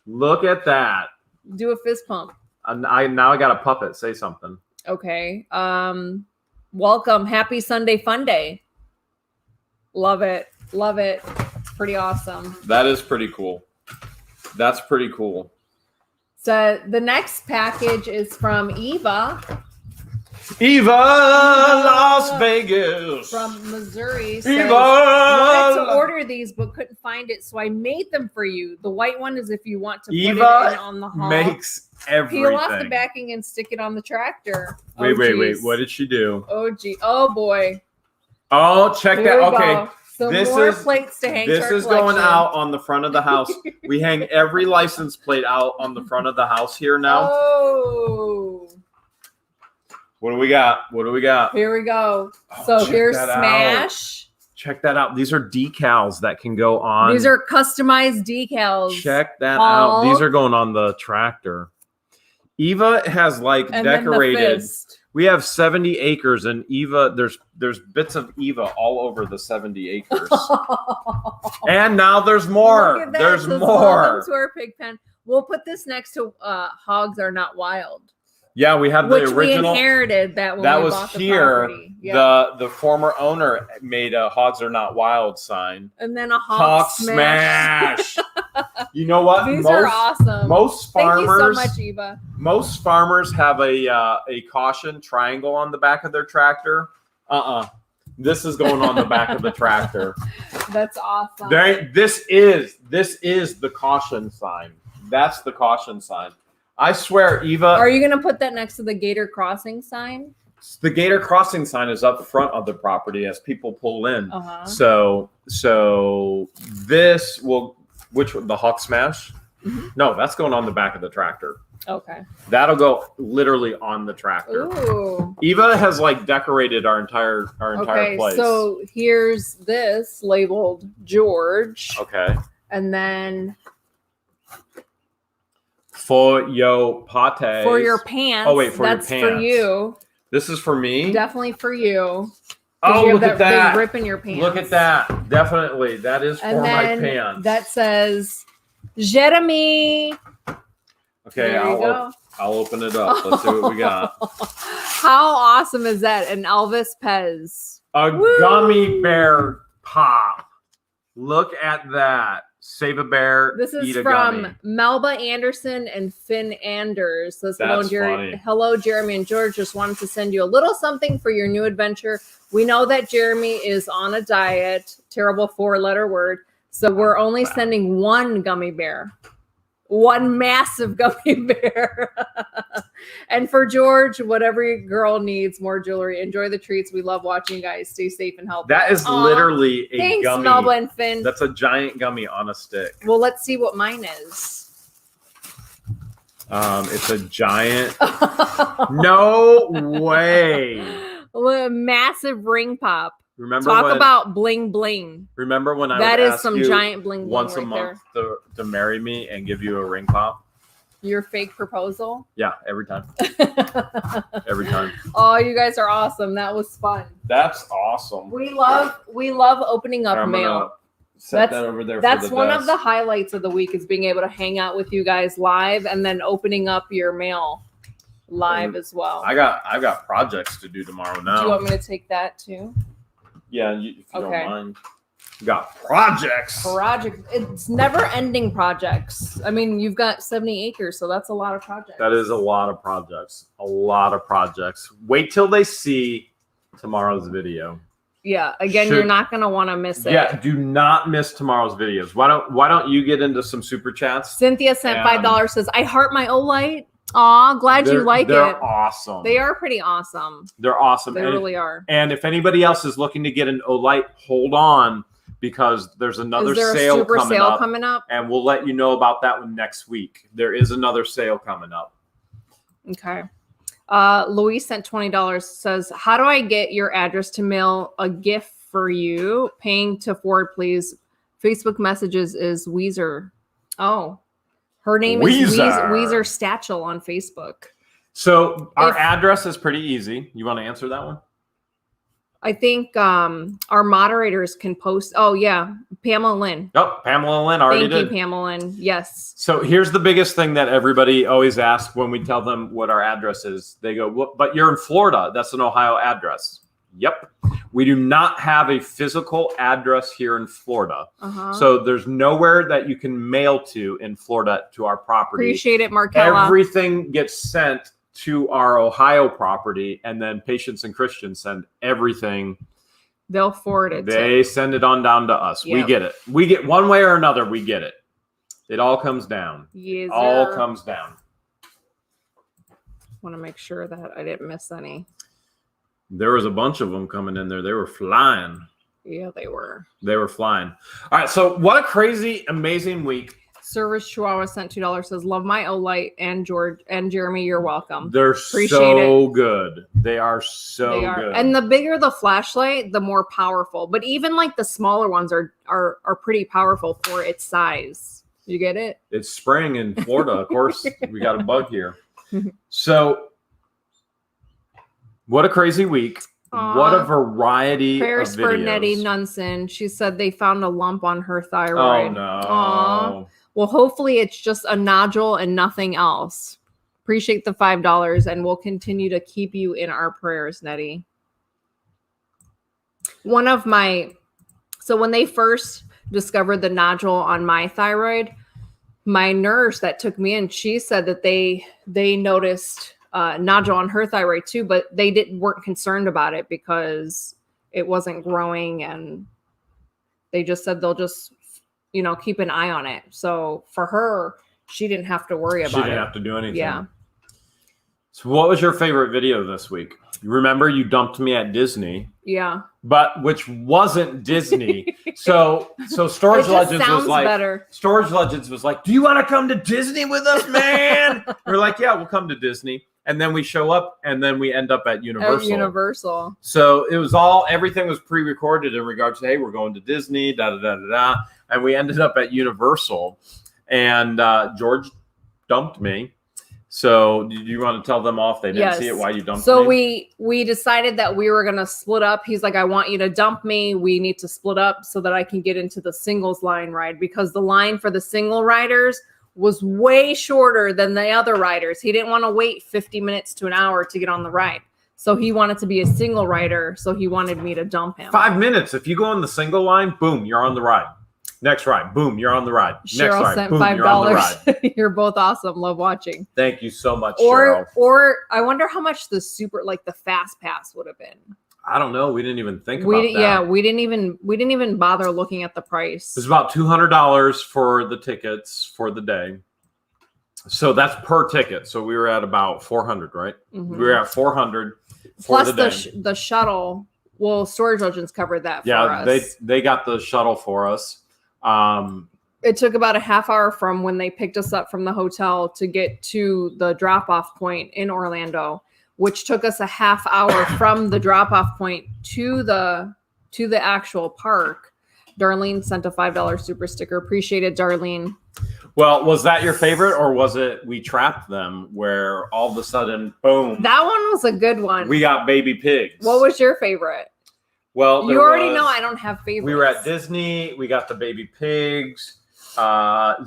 S2: Look at that.
S1: Do a fist pump.
S2: I got a puppet. Say something.
S1: Okay. Welcome. Happy Sunday Fun Day. Love it. Love it. Pretty awesome.
S2: That is pretty cool. That's pretty cool.
S1: So the next package is from Eva.
S2: Eva, Las Vegas.
S1: From Missouri.
S2: Eva.
S1: Says, wanted to order these but couldn't find it, so I made them for you. The white one is if you want to put it in on the Hulk.
S2: Makes everything.
S1: Peel off the backing and stick it on the tractor.
S2: Wait. What did she do?
S1: Oh, gee. Oh, boy.
S2: Oh, check
S1: Here
S2: that.
S1: we
S2: Okay.
S1: go. So
S2: This
S1: more
S2: is-
S1: plates to hang to
S2: This
S1: our
S2: is going
S1: collection.
S2: out on the front of the house. We hang every license plate out on the front of the house here now.
S1: Oh.
S2: What do we got?
S1: Here we go.
S2: Oh,
S1: So
S2: check
S1: here's
S2: that out.
S1: Smash.
S2: Check that out. These are decals that can go on.
S1: These are customized decals.
S2: Check that out.
S1: Hulk.
S2: These are going on the tractor. Eva has like
S1: And then the
S2: decorated.
S1: fist.
S2: We have 70 acres, and Eva, there's bits of Eva all over the 70 acres. And now there's more.
S1: Look at that.
S2: There's
S1: Says,
S2: more.
S1: Welcome to our pig pen. We'll put this next to Hogs Are Not Wild,
S2: Yeah, we have
S1: which
S2: the original.
S1: we inherited that when
S2: That
S1: we
S2: was
S1: bought the
S2: here.
S1: property. Yeah.
S2: The former owner made a "Hogs Are Not Wild" sign.
S1: And then a
S2: Hawk
S1: Hawk smash.
S2: You know what?
S1: These are awesome.
S2: Most
S1: Thank
S2: farmers,
S1: you so much, Eva.
S2: most farmers have a caution triangle on the back of their tractor. This is going on the back of the tractor.
S1: That's awesome.
S2: This is the caution sign. That's the caution sign. I swear, Eva.
S1: Are you going to put that next to the Gator Crossing sign?
S2: The Gator Crossing sign is up front of the property as people pull in.
S1: Uh-huh.
S2: So this will, the Hawk Smash?
S1: Mm-hmm.
S2: No, that's going on the back of the tractor.
S1: Okay.
S2: That'll go literally on the tractor.
S1: Ooh.
S2: Eva has like decorated our entire place.
S1: So here's this labeled George.
S2: Okay.
S1: And then
S2: For your pate.
S1: for your pants.
S2: Oh, wait, for your
S1: that's for
S2: pants.
S1: you.
S2: This is for me.
S1: Definitely for you.
S2: Oh,
S1: You have
S2: look at that.
S1: big rip in your pants.
S2: Look at that. Definitely. That is
S1: And
S2: for my
S1: then
S2: pants.
S1: that says Jeremy.
S2: Okay,
S1: There you go.
S2: I'll open it up. Let's see what we got.
S1: How awesome is that? An Elvis Pez.
S2: A
S1: Woo!
S2: gummy bear pop. Look at that. Save a bear.
S1: This is
S2: eat a
S1: from
S2: gummy.
S1: Melba Anderson and Finn Anders. Says,
S2: That's
S1: hello,
S2: funny.
S1: hello, Jeremy and George. Just wanted to send you a little something for your new adventure. We know that Jeremy is on a diet. Terrible 4-letter word. So we're only sending one gummy bear. One massive gummy bear. And for George, whatever your girl needs, more jewelry. Enjoy the treats. We love watching you guys. Stay safe and healthy.
S2: That is
S1: Aw,
S2: literally a
S1: Thanks,
S2: gummy.
S1: Melba and Finn.
S2: That's a giant gummy on a stick.
S1: Well, let's see what mine is.
S2: It's a giant. No way.
S1: A massive ring pop.
S2: Remember
S1: Talk
S2: when?
S1: about bling bling.
S2: Remember when I
S1: That
S2: would
S1: is
S2: ask
S1: some
S2: you
S1: giant bling bling
S2: once
S1: right
S2: a month to marry me and give you a ring pop?
S1: Your fake proposal?
S2: Yeah, every time. Every time.
S1: Oh, you guys are awesome. That was fun.
S2: That's awesome.
S1: We love opening up
S2: I'm
S1: mail.
S2: gonna set that over there.
S1: That's
S2: for the
S1: one
S2: desk.
S1: of the highlights of the week is being able to hang out with you guys live and then opening up your mail live as well.
S2: I've got projects to do tomorrow now.
S1: Do you want me to take that too?
S2: Yeah, if you
S1: Okay.
S2: don't mind. Got projects.
S1: It's never ending projects. I mean, you've got 70 acres, so that's a lot of projects.
S2: That is a lot of projects. A lot of projects. Wait till they see tomorrow's video.
S1: Yeah. Again, you're not gonna want to miss it.
S2: Yeah, do not miss tomorrow's videos. Why don't you get into some super chats?
S1: Cynthia sent $5. Says, I heart my OLIGHT. Aw, glad you like it.
S2: They're awesome.
S1: They are pretty awesome.
S2: They're awesome.
S1: They really are.
S2: And if anybody else is looking to get an OLIGHT, hold on, because there's another sale coming up, and we'll let you know about that one next week. There is another sale coming up.
S1: Okay. Louise sent $20. Says, how do I get your address to mail a gift for you? Paying to forward, please. Facebook messages is Weezer. Oh, her name is Weezer Stachel on Facebook.
S2: So our address is pretty easy. You want to answer that one?
S1: I think our moderators can post. Oh, yeah. Pamela Lynn.
S2: Oh, Pamela Lynn already did.
S1: Thank you, Pamela Lynn. Yes.
S2: So here's the biggest thing that everybody always asks when we tell them what our address is. They go, well, but you're in Florida. That's an Ohio address. Yep. We do not have a physical address here in Florida. So there's nowhere that you can mail to in Florida to our property.
S1: Appreciate it, Markella.
S2: Everything gets sent to our Ohio property, and then Patience and Christian send everything.
S1: They'll forward it.
S2: They send it on down to us.
S1: Yep.
S2: We get it. We get one way or another. We get it. It all comes down.
S1: Yes,
S2: all comes down.
S1: Want to make sure that I didn't miss any.
S2: There was a bunch of them coming in there. They were flying.
S1: Yeah, they were.
S2: They were flying. All right. So what a crazy, amazing week.
S1: Service Chihuahua sent $2. Says, love my OLIGHT, and George and Jeremy, you're welcome.
S2: They're so good. They are so good.
S1: And the bigger the flashlight, the more powerful. But even like the smaller ones are pretty powerful for its size. You get it?
S2: It's spring in Florida. Of course, we got a bug here. So what a crazy week. Aww. What a variety
S1: Prayers
S2: of videos.
S1: For Nettie Nunson. She said they found a lump on her thyroid.
S2: Oh, no.
S1: Aww. Well, hopefully it's just a nodule and nothing else. Appreciate the $5, and we'll continue to keep you in our prayers, Nettie. So when they first discovered the nodule on my thyroid, my nurse that took me in, she said that they noticed nodule on her thyroid too, but they weren't concerned about it because it wasn't growing, and they just said they'll just keep an eye on it. So for her, she didn't have to worry about it.
S2: She didn't have to do anything.
S1: Yeah.
S2: So what was your favorite video this week? You remember you dumped me at Disney.
S1: Yeah.
S2: But which wasn't Disney. so Storage Legends was like better. Storage Legends was like, do you want to come to Disney with us, man? We're like, yeah, we'll come to Disney. And then we show up, and then we end up at Universal. So it was everything was pre-recorded in regards to, hey, we're going to Disney, da-da-da-da-da. And we ended up at Universal, and George dumped me. So do you want to tell them off? They didn't see it, why you dumped me?
S1: So we decided that we were going to split up. He's like, I want you to dump me. We need to split up so that I can get into the singles line ride, because the line for the single riders was way shorter than the other riders. He didn't want to wait 50 minutes to an hour to get on the ride. So he wanted to be a single rider. So he wanted me to dump him.
S2: 5 minutes. If you go on the single line, boom, you're on the ride. Next ride, boom, you're on the ride.
S1: Cheryl
S2: Next ride,
S1: sent
S2: boom,
S1: $5.
S2: you're on the ride.
S1: You're both awesome. Love watching.
S2: Thank you so much, Cheryl.
S1: Or I wonder how much the the fast pass would have been.
S2: I don't know. We didn't even think about that.
S1: Yeah, we didn't even bother looking at the price.
S2: It was about $200 for the tickets for the day. So that's per ticket. So we were at about 400, right? Mm-hmm. We were at 400 for the day.
S1: The shuttle. Well, Storage Legends covered that for us.
S2: Yeah, they got the shuttle for us.
S1: It took about a half hour from when they picked us up from the hotel to get to the drop-off point in Orlando, which took us a half hour from the drop-off point to the actual park. Darlene sent a $5 super sticker. Appreciate it, Darlene.
S2: Well, was that your favorite, or was it We Trapped Them, where all of a sudden, boom,
S1: That one was a good one.
S2: we got baby pigs?
S1: What was your favorite?
S2: Well,
S1: You already know I don't have favorites.
S2: We were at Disney. We got the baby pigs.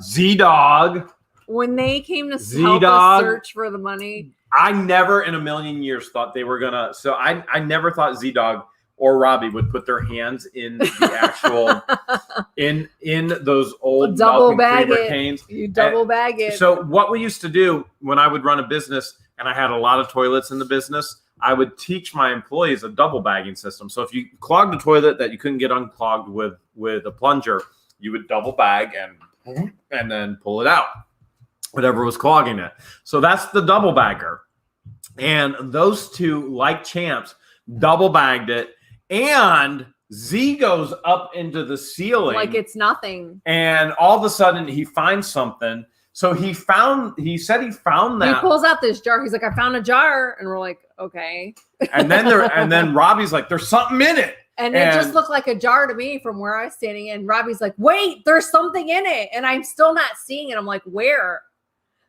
S2: Z-Dog.
S1: When they came to help
S2: Z-Dog.
S1: us search for the money.
S2: I never in a million years thought they were gonna. So I never thought Z-Dog or Robbie would put their hands in the actual in those old
S1: Double
S2: milk and
S1: bag
S2: creamer
S1: it.
S2: canes.
S1: You double bag it.
S2: So what we used to do when I would run a business and I had a lot of toilets in the business, I would teach my employees a double bagging system. So if you clogged a toilet that you couldn't get unclogged with a plunger, you would double bag and then pull it out, whatever was clogging it. So that's the double bagger. And those two, like champs, double bagged it. And Z goes up into the ceiling
S1: like it's nothing.
S2: And all of a sudden he finds something. So he said he found that.
S1: He pulls out this jar. He's like, I found a jar. And we're like, okay.
S2: And then Robbie's like, there's something in it.
S1: And it just looked like a jar to me from where I was standing. And Robbie's like, wait, there's something in it. And I'm still not seeing it. I'm like, where?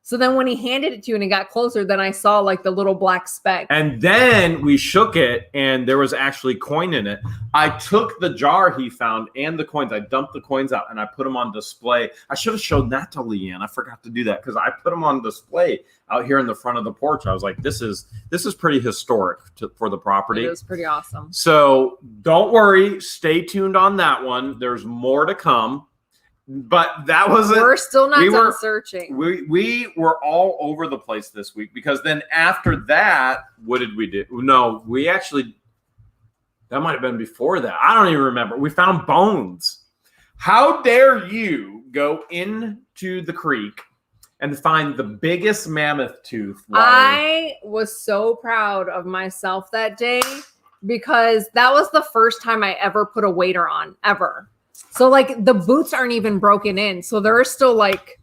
S1: So then when he handed it to you and it got closer, then I saw like the little black speck.
S2: And then we shook it and there was actually coin in it. I took the jar he found and the coins. I dumped the coins out and I put them on display. I should have showed that to Leanne. I forgot to do that because I put them on display out here in the front of the porch. I was like, this is pretty historic for the property.
S1: It was pretty awesome.
S2: So don't worry. Stay tuned on that one. There's more to come. But that wasn't.
S1: We're still not done searching.
S2: We were all over the place this week because then after that, what did we do? No, we actually. That might have been before that. I don't even remember. We found bones. How dare you go into the creek and find the biggest mammoth tooth?
S1: I was so proud of myself that day because that was the first time I ever put a waiter on ever. So like the boots aren't even broken in. So they're still like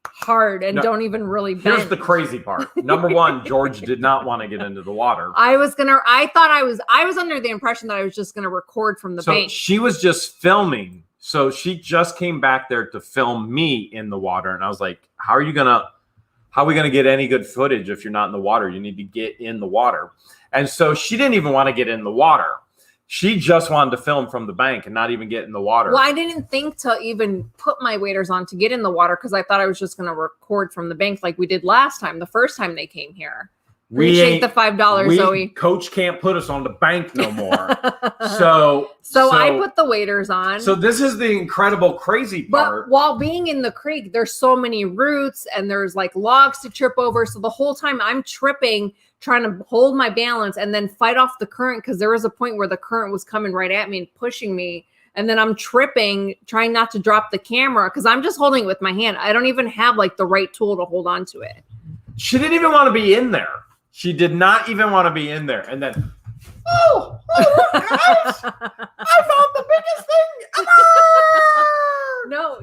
S1: hard and don't even really bend.
S2: Here's the crazy part. Number one, George did not want to get into the water.
S1: I was under the impression that I was just going to record from the bank.
S2: She was just filming. So she just came back there to film me in the water. And I was like, how are we going to get any good footage if you're not in the water? You need to get in the water. And so she didn't even want to get in the water. She just wanted to film from the bank and not even get in the water.
S1: Well, I didn't think to even put my waders on to get in the water because I thought I was just going to record from the bank like we did last time, the first time they came here. Appreciate the $5, Zoe.
S2: Coach can't put us on the bank no more. So
S1: I put the waders on.
S2: So this is the incredible, crazy part.
S1: But while being in the creek, there's so many roots and there's like logs to trip over. So the whole time I'm tripping, trying to hold my balance and then fight off the current because there was a point where the current was coming right at me and pushing me. And then I'm tripping, trying not to drop the camera because I'm just holding it with my hand. I don't even have like the right tool to hold on to it.
S2: She didn't even want to be in there. She did not even want to be in there. And then, guys, I found the biggest thing ever.
S1: No,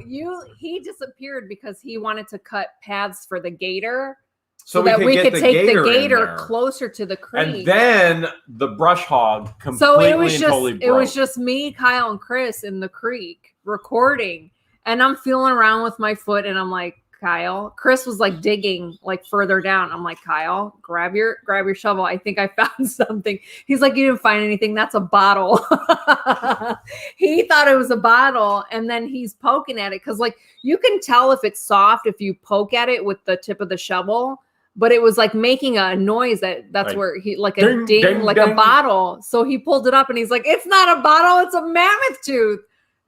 S1: he disappeared because he wanted to cut paths for the gator.
S2: So
S1: that we could take the gator
S2: in
S1: closer to the creek.
S2: And then the brush hog completely
S1: it was just me, Kyle, and Chris in the creek recording. And I'm feeling around with my foot and I'm like, Kyle. Chris was like digging like further down. I'm like, Kyle, grab your shovel. I think I found something. He's like, you didn't find anything. That's a bottle. He thought it was a bottle. And then he's poking at it. Cause like you can tell if it's soft if you poke at it with the tip of the shovel. But it was like making a noise that's like, where he like a ding, like a bottle. So he pulled it up and he's like, it's not a bottle, it's a mammoth tooth.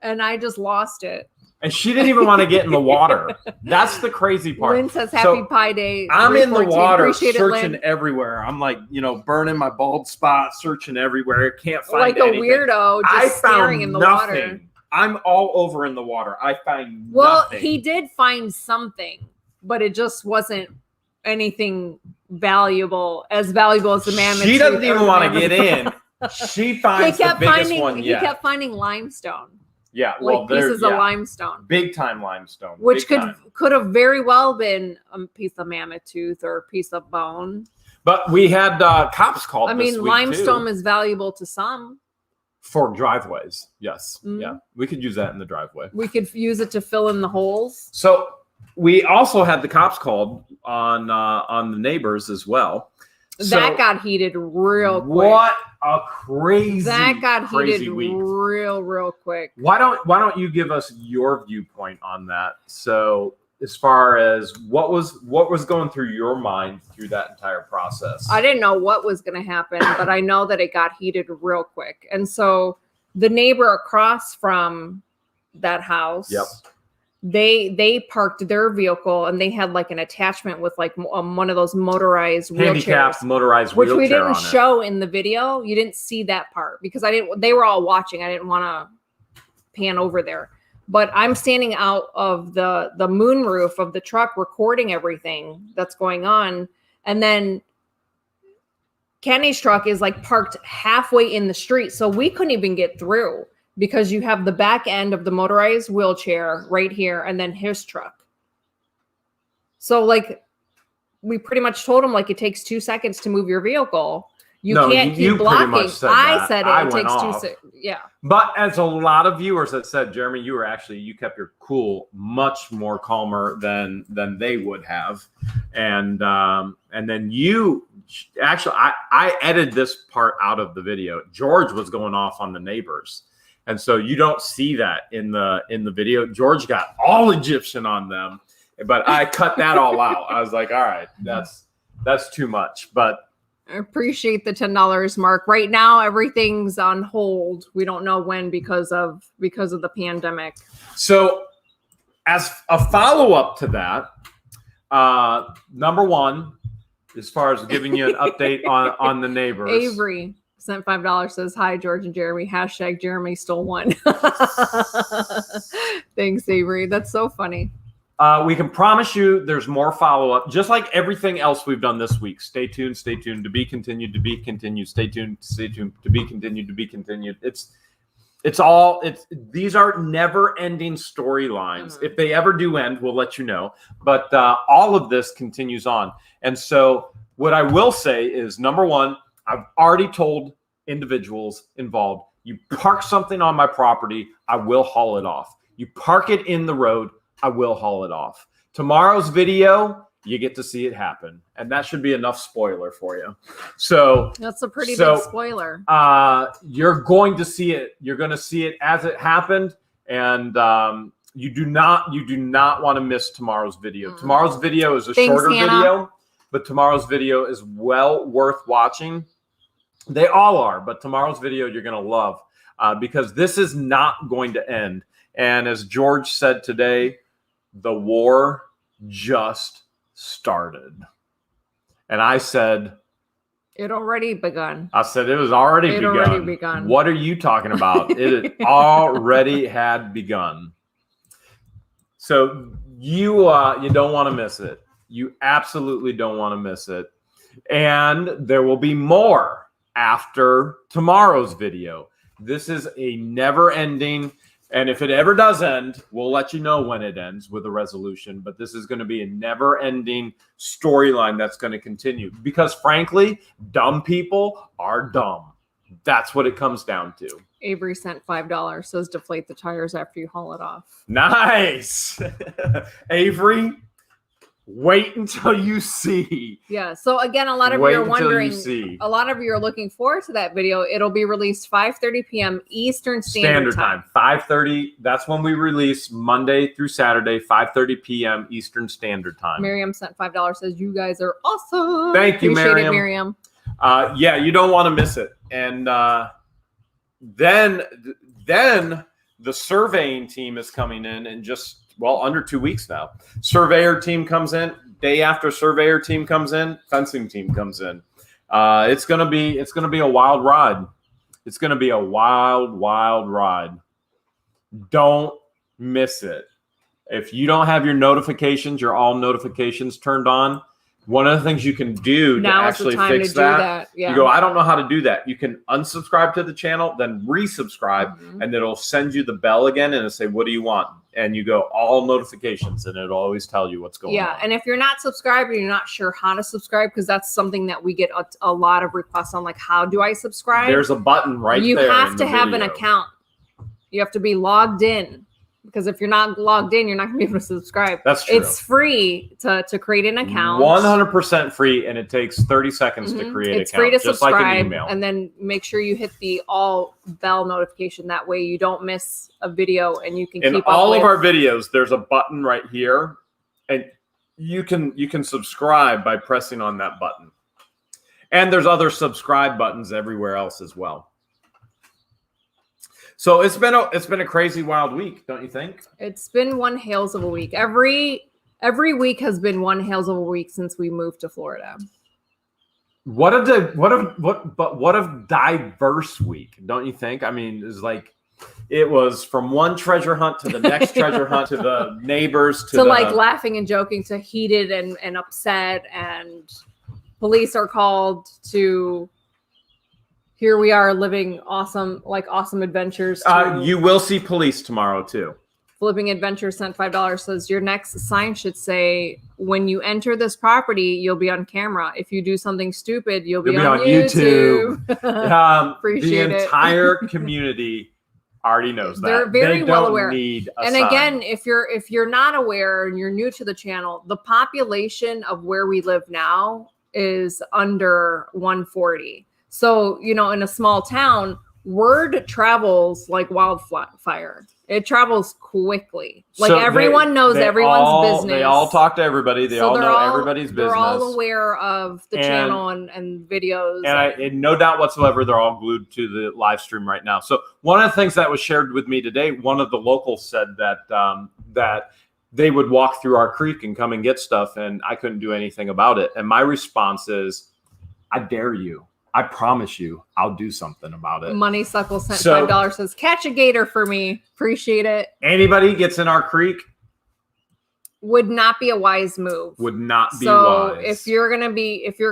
S1: And I just lost it.
S2: And she didn't even want to get in the water. That's the crazy part.
S1: Lynn says happy Pi Day.
S2: I'm in the water searching everywhere. I'm like, burning my bald spot, searching everywhere. Can't find
S1: like
S2: anything.
S1: A weirdo just staring in the water.
S2: I'm all over in the water. I find nothing.
S1: Well, he did find something, but it just wasn't anything as valuable as the mammoth.
S2: She doesn't even want to get in. She finds the biggest one yet.
S1: He kept finding limestone.
S2: Yeah, well,
S1: like pieces of limestone.
S2: Big time limestone.
S1: Which could have very well been a piece of mammoth tooth or a piece of bone.
S2: But we had cops called.
S1: I mean, limestone is valuable to some.
S2: For driveways, yes. Mm-hmm. Yeah. We could use that in the driveway.
S1: We could use it to fill in the holes.
S2: So we also had the cops called on the neighbors as well.
S1: That got heated real quick.
S2: What a crazy
S1: That got heated
S2: week.
S1: real quick.
S2: Why don't you give us your viewpoint on that? So as far as what was going through your mind through that entire process?
S1: I didn't know what was going to happen, but I know that it got heated real quick. And so the neighbor across from that house,
S2: Yep.
S1: they parked their vehicle and they had like an attachment with like one of those motorized
S2: handicapped
S1: wheelchairs,
S2: motorized
S1: which
S2: wheelchair
S1: we didn't
S2: on
S1: show in the video. You didn't see that part because they were all watching. I didn't want to pan over there. But I'm standing out of the moonroof of the truck recording everything that's going on. And then Kenny's truck is like parked halfway in the street. So we couldn't even get through because you have the back end of the motorized wheelchair right here and then his truck. So like we pretty much told him like it takes 2 seconds to move your vehicle. You can't keep blocking. I said it takes 2 seconds. Yeah.
S2: But as a lot of viewers have said, Jeremy, you kept your cool much more calmer than they would have. And then you actually, I edited this part out of the video. George was going off on the neighbors. And so you don't see that in the video. George got all Egyptian on them, but I cut that all out. I was like, all right, that's too much. But
S1: I appreciate the $10 mark. Right now, everything's on hold. We don't know when because of the pandemic.
S2: So as a follow-up to that, number one, as far as giving you an update on the neighbors.
S1: Avery sent $5, says, hi, George and Jeremy. # Jeremy stole one. Thanks, Avery. That's so funny.
S2: We can promise you there's more follow-up, just like everything else we've done this week. Stay tuned, to be continued, stay tuned, to be continued. These are never-ending storylines.
S1: Mm-hmm.
S2: If they ever do end, we'll let you know. But all of this continues on. And so what I will say is, number one, I've already told individuals involved, you park something on my property, I will haul it off. You park it in the road, I will haul it off. Tomorrow's video, you get to see it happen. And that should be enough spoiler for you. So
S1: that's a pretty big spoiler.
S2: You're going to see it. You're going to see it as it happened. And you do not want to miss tomorrow's video. Mm. Tomorrow's video is a shorter video, but tomorrow's video is well worth watching. They all are, but tomorrow's video you're going to love because this is not going to end. And as George said today, the war just started. And I said,
S1: it already begun.
S2: I said, it was already begun. What are you talking about? It already had begun. So you don't want to miss it. You absolutely don't want to miss it. And there will be more after tomorrow's video. This is a never ending. And if it ever does end, we'll let you know when it ends with a resolution. But this is going to be a never-ending storyline that's going to continue. Because, frankly, dumb people are dumb. That's what it comes down to.
S1: Avery sent $5, says deflate the tires after you haul it off.
S2: Nice. Avery, wait until you see.
S1: Yeah. So, again, a lot of you are wondering, a lot of you are looking forward to that video. It'll be released 5:30 p.m. Eastern Standard Time.
S2: 5:30. That's when we release Monday through Saturday, 5:30 p.m. Eastern Standard Time.
S1: Miriam sent $5, says you guys are awesome.
S2: Thank you,
S1: Appreciate it, Miriam.
S2: Yeah, you don't want to miss it. And then the surveying team is coming in just under 2 weeks now. Surveyor team comes in. Day after surveyor team comes in, fencing team comes in. It's gonna be a wild ride. It's gonna be a wild ride. Don't miss it. If you don't have your notifications, your all notifications turned on, one of the things you can do to actually fix that,
S1: yeah.
S2: You go, I don't know how to do that. You can unsubscribe to the channel, then resubscribe, and it'll send you the bell again, and it'll say, what do you want? And you go, all notifications, and it'll always tell you what's going on.
S1: Yeah, and if you're not subscribed and you're not sure how to subscribe, because that's something that we get a lot of requests on, like, how do I subscribe?
S2: There's a button right there.
S1: You have to have an account. You have to be logged in. because if you're not logged in, you're not going to be able to subscribe.
S2: That's true.
S1: It's free to create an account.
S2: 100% free, and it takes 30 seconds to create an account.
S1: It's free to
S2: just
S1: subscribe,
S2: like an email.
S1: and then make sure you hit the all bell notification. That way you don't miss a video, and you can
S2: In
S1: keep
S2: all
S1: up
S2: of
S1: with
S2: our videos, there's a button right here, and you can subscribe by pressing on that button. And there's other subscribe buttons everywhere else as well. So it's been a crazy wild week, don't you think?
S1: It's been one Hales of a week. Every week has been one Hales of a week since we moved to Florida.
S2: What a diverse week, don't you think? I mean, it's like it was from one treasure hunt to the next treasure hunt to the neighbors to
S1: like laughing and joking to heated and upset, and police are called to. Here we are living awesome adventures.
S2: You will see police tomorrow too.
S1: Flipping Adventure sent $5, says your next sign should say, when you enter this property, you'll be on camera. If you do something stupid, you'll be on YouTube. Appreciate
S2: the entire community already knows that.
S1: They're very well aware.
S2: Need a
S1: and
S2: sign.
S1: again, if you're not aware and you're new to the channel, the population of where we live now is under 140. So, in a small town, word travels like wildfire. It travels quickly. Like
S2: so
S1: everyone knows everyone's business.
S2: They all talk to everybody. They all know everybody's business.
S1: They're all aware of the channel and videos.
S2: And no doubt whatsoever, they're all glued to the live stream right now. So one of the things that was shared with me today, one of the locals said that they would walk through our creek and come and get stuff, and I couldn't do anything about it. And my response is, I dare you. I promise you, I'll do something about it.
S1: Money Suckle sent $5, says, catch a gator for me. Appreciate it.
S2: Anybody gets in our creek
S1: would not be a wise move.
S2: Would not be
S1: so
S2: wise.
S1: if you're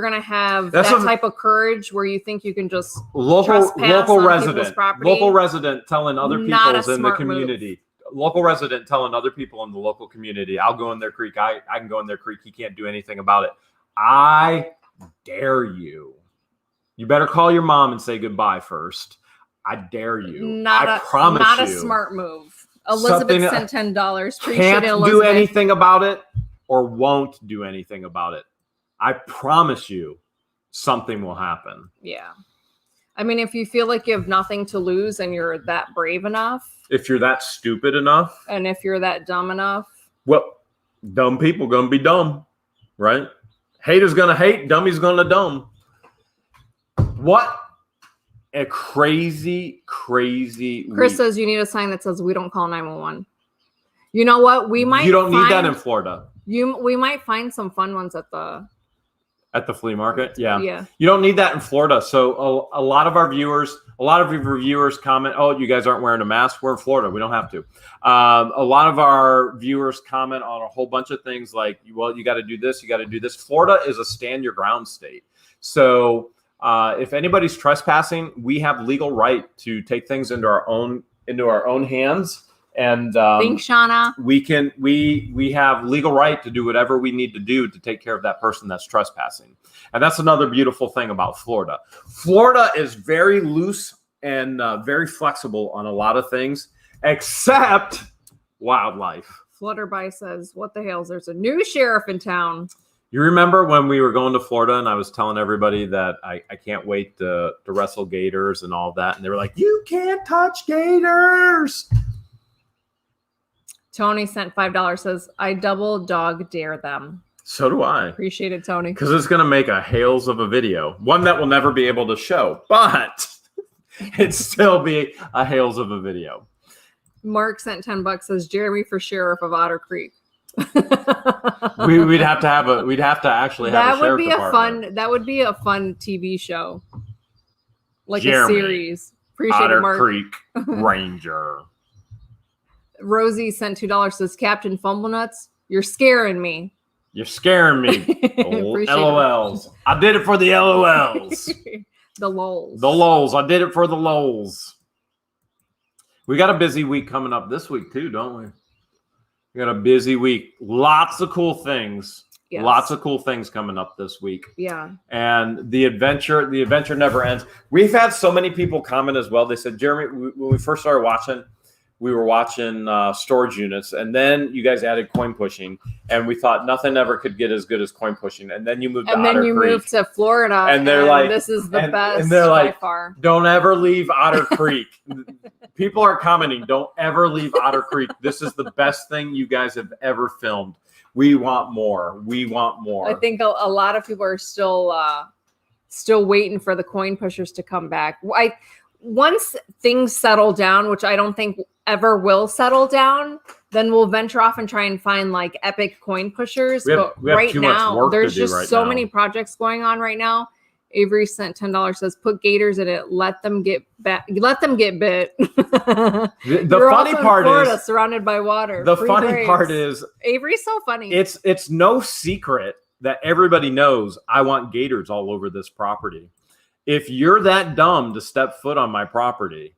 S1: gonna have that type of courage where you think you can just
S2: local resident telling other people in the community.
S1: Move.
S2: Local resident telling other people in the local community, I'll go in their creek. I can go in their creek. He can't do anything about it. I dare you. You better call your mom and say goodbye first. I dare you. I promise you.
S1: Not a smart move. Elizabeth sent $10.
S2: Can't do anything about it or won't do anything about it. I promise you something will happen.
S1: Yeah. I mean, if you feel like you have nothing to lose and you're that brave enough.
S2: If you're that stupid enough.
S1: And if you're that dumb enough.
S2: Well, dumb people going to be dumb, right? Haters going to hate, dummies going to dumb. What a crazy
S1: Chris
S2: week.
S1: says you need a sign that says we don't call 911. You know what? You don't
S2: need that in Florida.
S1: We might find some fun ones at the
S2: flea market. Yeah.
S1: Yeah.
S2: You don't need that in Florida. So a lot of your viewers comment, oh, you guys aren't wearing a mask. We're in Florida. We don't have to. A lot of our viewers comment on a whole bunch of things like, well, you got to do this. You got to do this. Florida is a stand your ground state. So if anybody's trespassing, we have legal right to take things into our own hands. And
S1: thanks, Shauna.
S2: We have legal right to do whatever we need to do to take care of that person that's trespassing. And that's another beautiful thing about Florida. Florida is very loose and very flexible on a lot of things, except wildlife.
S1: Flutterby says, what the hell? There's a new sheriff in town.
S2: You remember when we were going to Florida and I was telling everybody that I can't wait to wrestle gators and all that. And they were like, you can't touch gators.
S1: Tony sent $5, says, I double dog dare them.
S2: So do I.
S1: Appreciate it, Tony.
S2: Because it's going to make a Hales of a video. One that we'll never be able to show, but it'd still be a Hales of a video.
S1: Mark sent $10, says, Jeremy for sheriff of Otter Creek.
S2: we'd have to actually have a sheriff department.
S1: That would be a fun TV show. Like
S2: Jeremy,
S1: a series. Appreciate
S2: Otter
S1: it, Mark.
S2: Creek Ranger.
S1: Rosie sent $2, says, Captain Fumblenuts, you're scaring me.
S2: You're scaring me. LOLs. I did it for the LOLs.
S1: The lols.
S2: The lols. I did it for the lols. We got a busy week coming up this week too, don't we? We got a busy week. Lots of cool things. Yes. Lots of cool things coming up this week.
S1: Yeah.
S2: And the adventure never ends. We've had so many people comment as well. They said, Jeremy, when we first started watching, we were watching storage units, and then you guys added coin pushing, and we thought nothing ever could get as good as coin pushing. And then you moved to Otter Creek.
S1: Moved to Florida,
S2: and they're like,
S1: this is the best
S2: and they're like,
S1: by far.
S2: Don't ever leave Otter Creek. People are commenting, don't ever leave Otter Creek. This is the best thing you guys have ever filmed. We want more. We want more.
S1: I think a lot of people are still waiting for the coin pushers to come back. Once things settle down, which I don't think ever will settle down, then we'll venture off and try and find like epic coin pushers.
S2: We have
S1: right
S2: too much
S1: now,
S2: work to
S1: there's
S2: do
S1: just
S2: right
S1: so
S2: now.
S1: many projects going on right now. Avery sent $10, says put gators in it, let them get bit.
S2: The
S1: You're
S2: funny
S1: also in
S2: part
S1: Florida,
S2: is
S1: surrounded by water.
S2: the
S1: Free
S2: funny
S1: grapes.
S2: part is
S1: Avery's so funny.
S2: it's no secret that everybody knows I want gators all over this property. If you're that dumb to step foot on my property,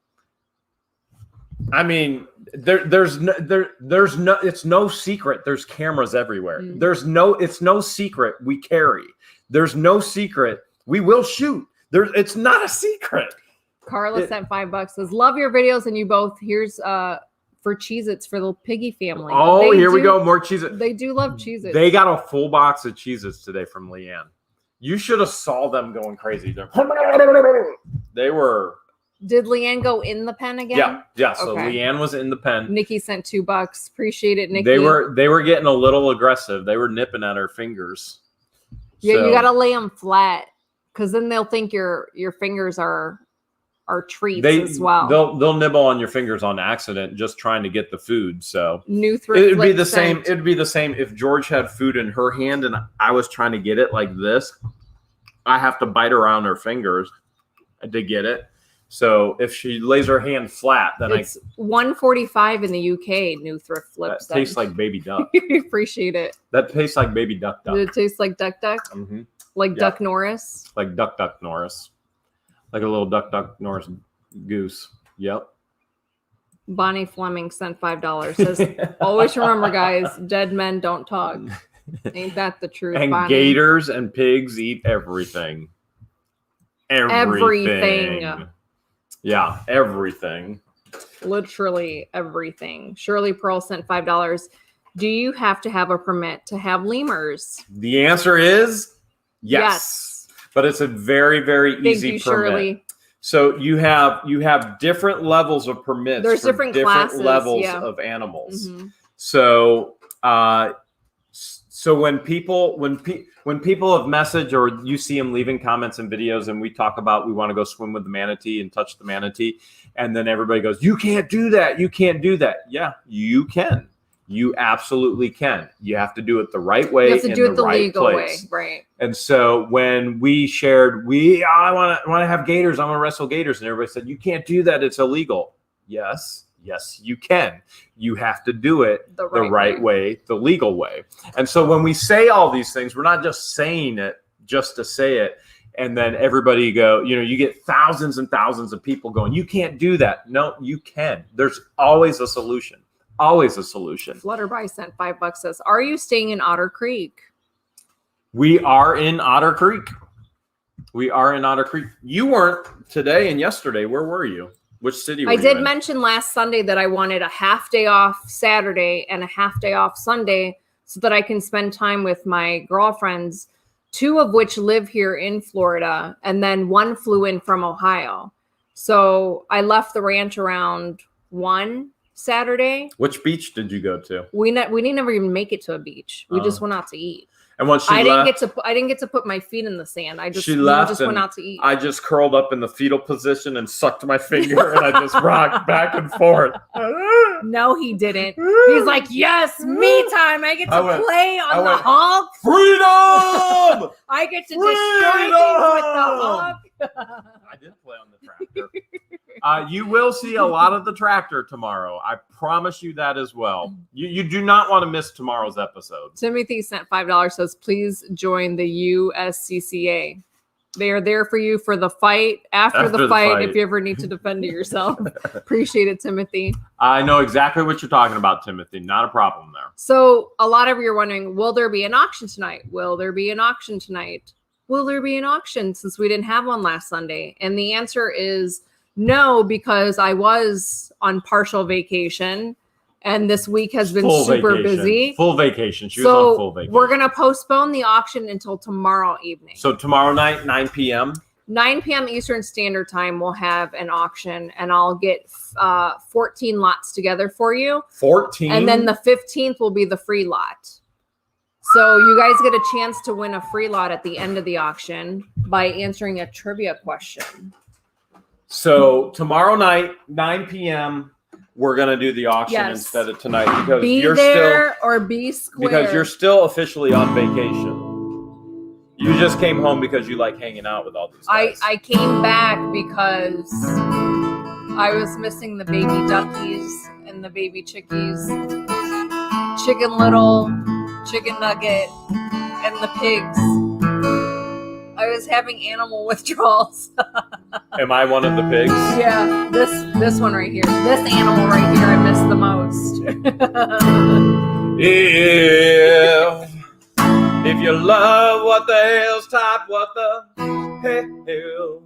S2: I mean, there's no, it's no secret. There's cameras everywhere. It's no secret we carry. There's no secret we will shoot. It's not a secret.
S1: Carla sent $5, says, love your videos, and you both, here's for Cheez-Its for the Piggy family.
S2: Oh, here we go. More Cheez-Its.
S1: They do love Cheez-Its.
S2: They got a full box of Cheez-Its today from Leanne. You should have saw them going crazy. They were.
S1: Did Leanne go in the pen again?
S2: Yeah. So
S1: Okay.
S2: Leanne was in the pen.
S1: Nikki sent $2. Appreciate it, Nikki.
S2: They were getting a little aggressive. They were nipping at her fingers.
S1: Yeah,
S2: So-
S1: you got to lay them flat, because then they'll think your fingers are treats as well.
S2: They'll nibble on your fingers on accident just trying to get the food. So
S1: New thrift
S2: it'd be
S1: flip
S2: the same.
S1: sent.
S2: It'd be the same if George had food in her hand and I was trying to get it like this. I have to bite around her fingers to get it. So if she lays her hand flat, then
S1: It's $145 in the UK. New thrift flip
S2: that tastes like baby duck.
S1: Appreciate it.
S2: That tastes like baby duck.
S1: Did it taste like Duck?
S2: Mm-hmm.
S1: Like
S2: Yeah.
S1: Duck Norris?
S2: Like Duck Norris. Like a little Duck Norris goose. Yep.
S1: Bonnie Fleming sent $5. Says, always remember, guys, dead men don't talk. Ain't that the truth,
S2: And
S1: Bonnie?
S2: gators and pigs eat everything. Everything. Yeah, everything.
S1: Literally everything. Shirley Pearl sent $5. Do you have to have a permit to have lemurs?
S2: The answer is yes. But it's a very, very
S1: Thank
S2: easy
S1: you,
S2: permit.
S1: Shirley.
S2: So you have different levels of permits.
S1: There's
S2: for
S1: different classes,
S2: levels
S1: yeah.
S2: of animals.
S1: Mhm.
S2: So when people have messaged or you see them leaving comments and videos and we talk about we want to go swim with the manatee and touch the manatee, and then everybody goes, you can't do that. You can't do that. Yeah, you can. You absolutely can. You have to do it the right way.
S1: You have to do it the
S2: right
S1: legal
S2: place.
S1: way, right?
S2: And so when we shared, I want to have gators. I want to wrestle gators, and everybody said, you can't do that. It's illegal. Yes, you can. You have to do it the right way, the legal way. And so when we say all these things, we're not just saying it just to say it. And then everybody you get thousands and thousands of people going, you can't do that. No, you can. There's always a solution. Always a solution.
S1: Flutterby sent $5. Says, are you staying in Otter Creek?
S2: We are in Otter Creek. You weren't today and yesterday. Where were you? Which city were you
S1: I did
S2: in?
S1: mention last Sunday that I wanted a half day off Saturday and a half day off Sunday so that I can spend time with my girlfriends, 2 of which live here in Florida, and then 1 flew in from Ohio. So I left the ranch around 1 Saturday.
S2: Which beach did you go to?
S1: We didn't never even make it to a beach. We just went out to eat.
S2: And once she
S1: I
S2: left,
S1: didn't get to put my feet in the sand. We just
S2: and
S1: went out to eat.
S2: I just curled up in the fetal position and sucked my finger and I just rocked back and forth.
S1: No, he didn't. He's like, yes, me time. I get to play on the Hulk.
S2: Freedom!
S1: I get to destroy things with the Hulk.
S2: I did play on the tractor. You will see a lot of the tractor tomorrow. I promise you that as well. You do not want to miss tomorrow's episode.
S1: Timothy sent $5. Says, please join the USCCA. They are there for you for the fight, after the fight, if you ever need to defend yourself. Appreciate it, Timothy.
S2: I know exactly what you're talking about, Timothy. Not a problem there.
S1: So a lot of you are wondering, will there be an auction tonight? Will there be an auction tonight? Will there be an auction since we didn't have one last Sunday? And the answer is No, because I was on partial vacation and this week has been
S2: Full
S1: super
S2: vacation.
S1: busy.
S2: Full vacation. She was
S1: So
S2: on full vacation.
S1: we're going to postpone the auction until tomorrow evening.
S2: So tomorrow night, 9 p.m.
S1: 9 p.m. Eastern Standard Time, we'll have an auction and I'll get 14 lots together for you.
S2: 14.
S1: And then the 15th will be the free lot. So you guys get a chance to win a free lot at the end of the auction by answering a trivia question.
S2: So tomorrow night, 9 p.m., we're gonna do the auction
S1: Yes.
S2: instead of tonight because
S1: Be
S2: you're
S1: there
S2: still
S1: or be square.
S2: because you're still officially on vacation. You just came home because you like hanging out with all these guys.
S1: I came back because I was missing the baby duckies and the baby chickies, Chicken Little, Chicken Nugget, and the pigs. I was having animal withdrawals.
S2: Am I one of the pigs?
S1: Yeah, this one right here. This animal right here I miss the most.
S2: If you love what the hell's type, what the hell.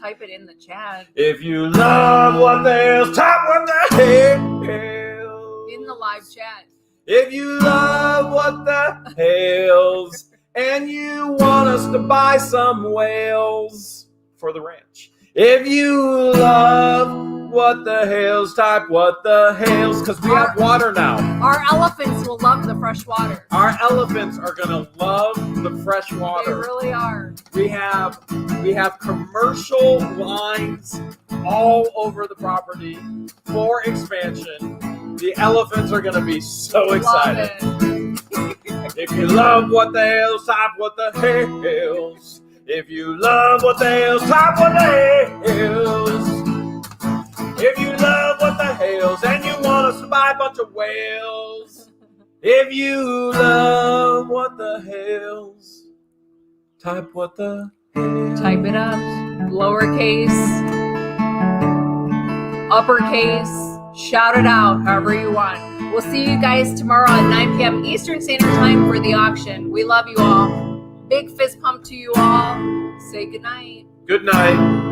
S1: Type it in the chat.
S2: If you love what the hell's type, what the hell.
S1: In the live chat.
S2: If you love what the hell's and you want us to buy some whales for the ranch. If you love what the hell's type, what the hell's, because we have water now.
S1: Our elephants will love the fresh water.
S2: Our elephants are gonna love the fresh
S1: They
S2: water.
S1: really are.
S2: We have commercial lines all over the property for expansion. The elephants are gonna be so excited.
S1: Love it.
S2: If you love what the hell's type, what the hell's. If you love what the hell's type, what the hell's. If you love what the hell's and you want us to buy a bunch of whales. If you love what the hell's, type what the hell's.
S1: Type it up. Lowercase, uppercase, shout it out however you want. We'll see you guys tomorrow at 9 p.m. Eastern Standard Time for the auction. We love you all. Big fist pump to you all. Say goodnight.
S2: Good night.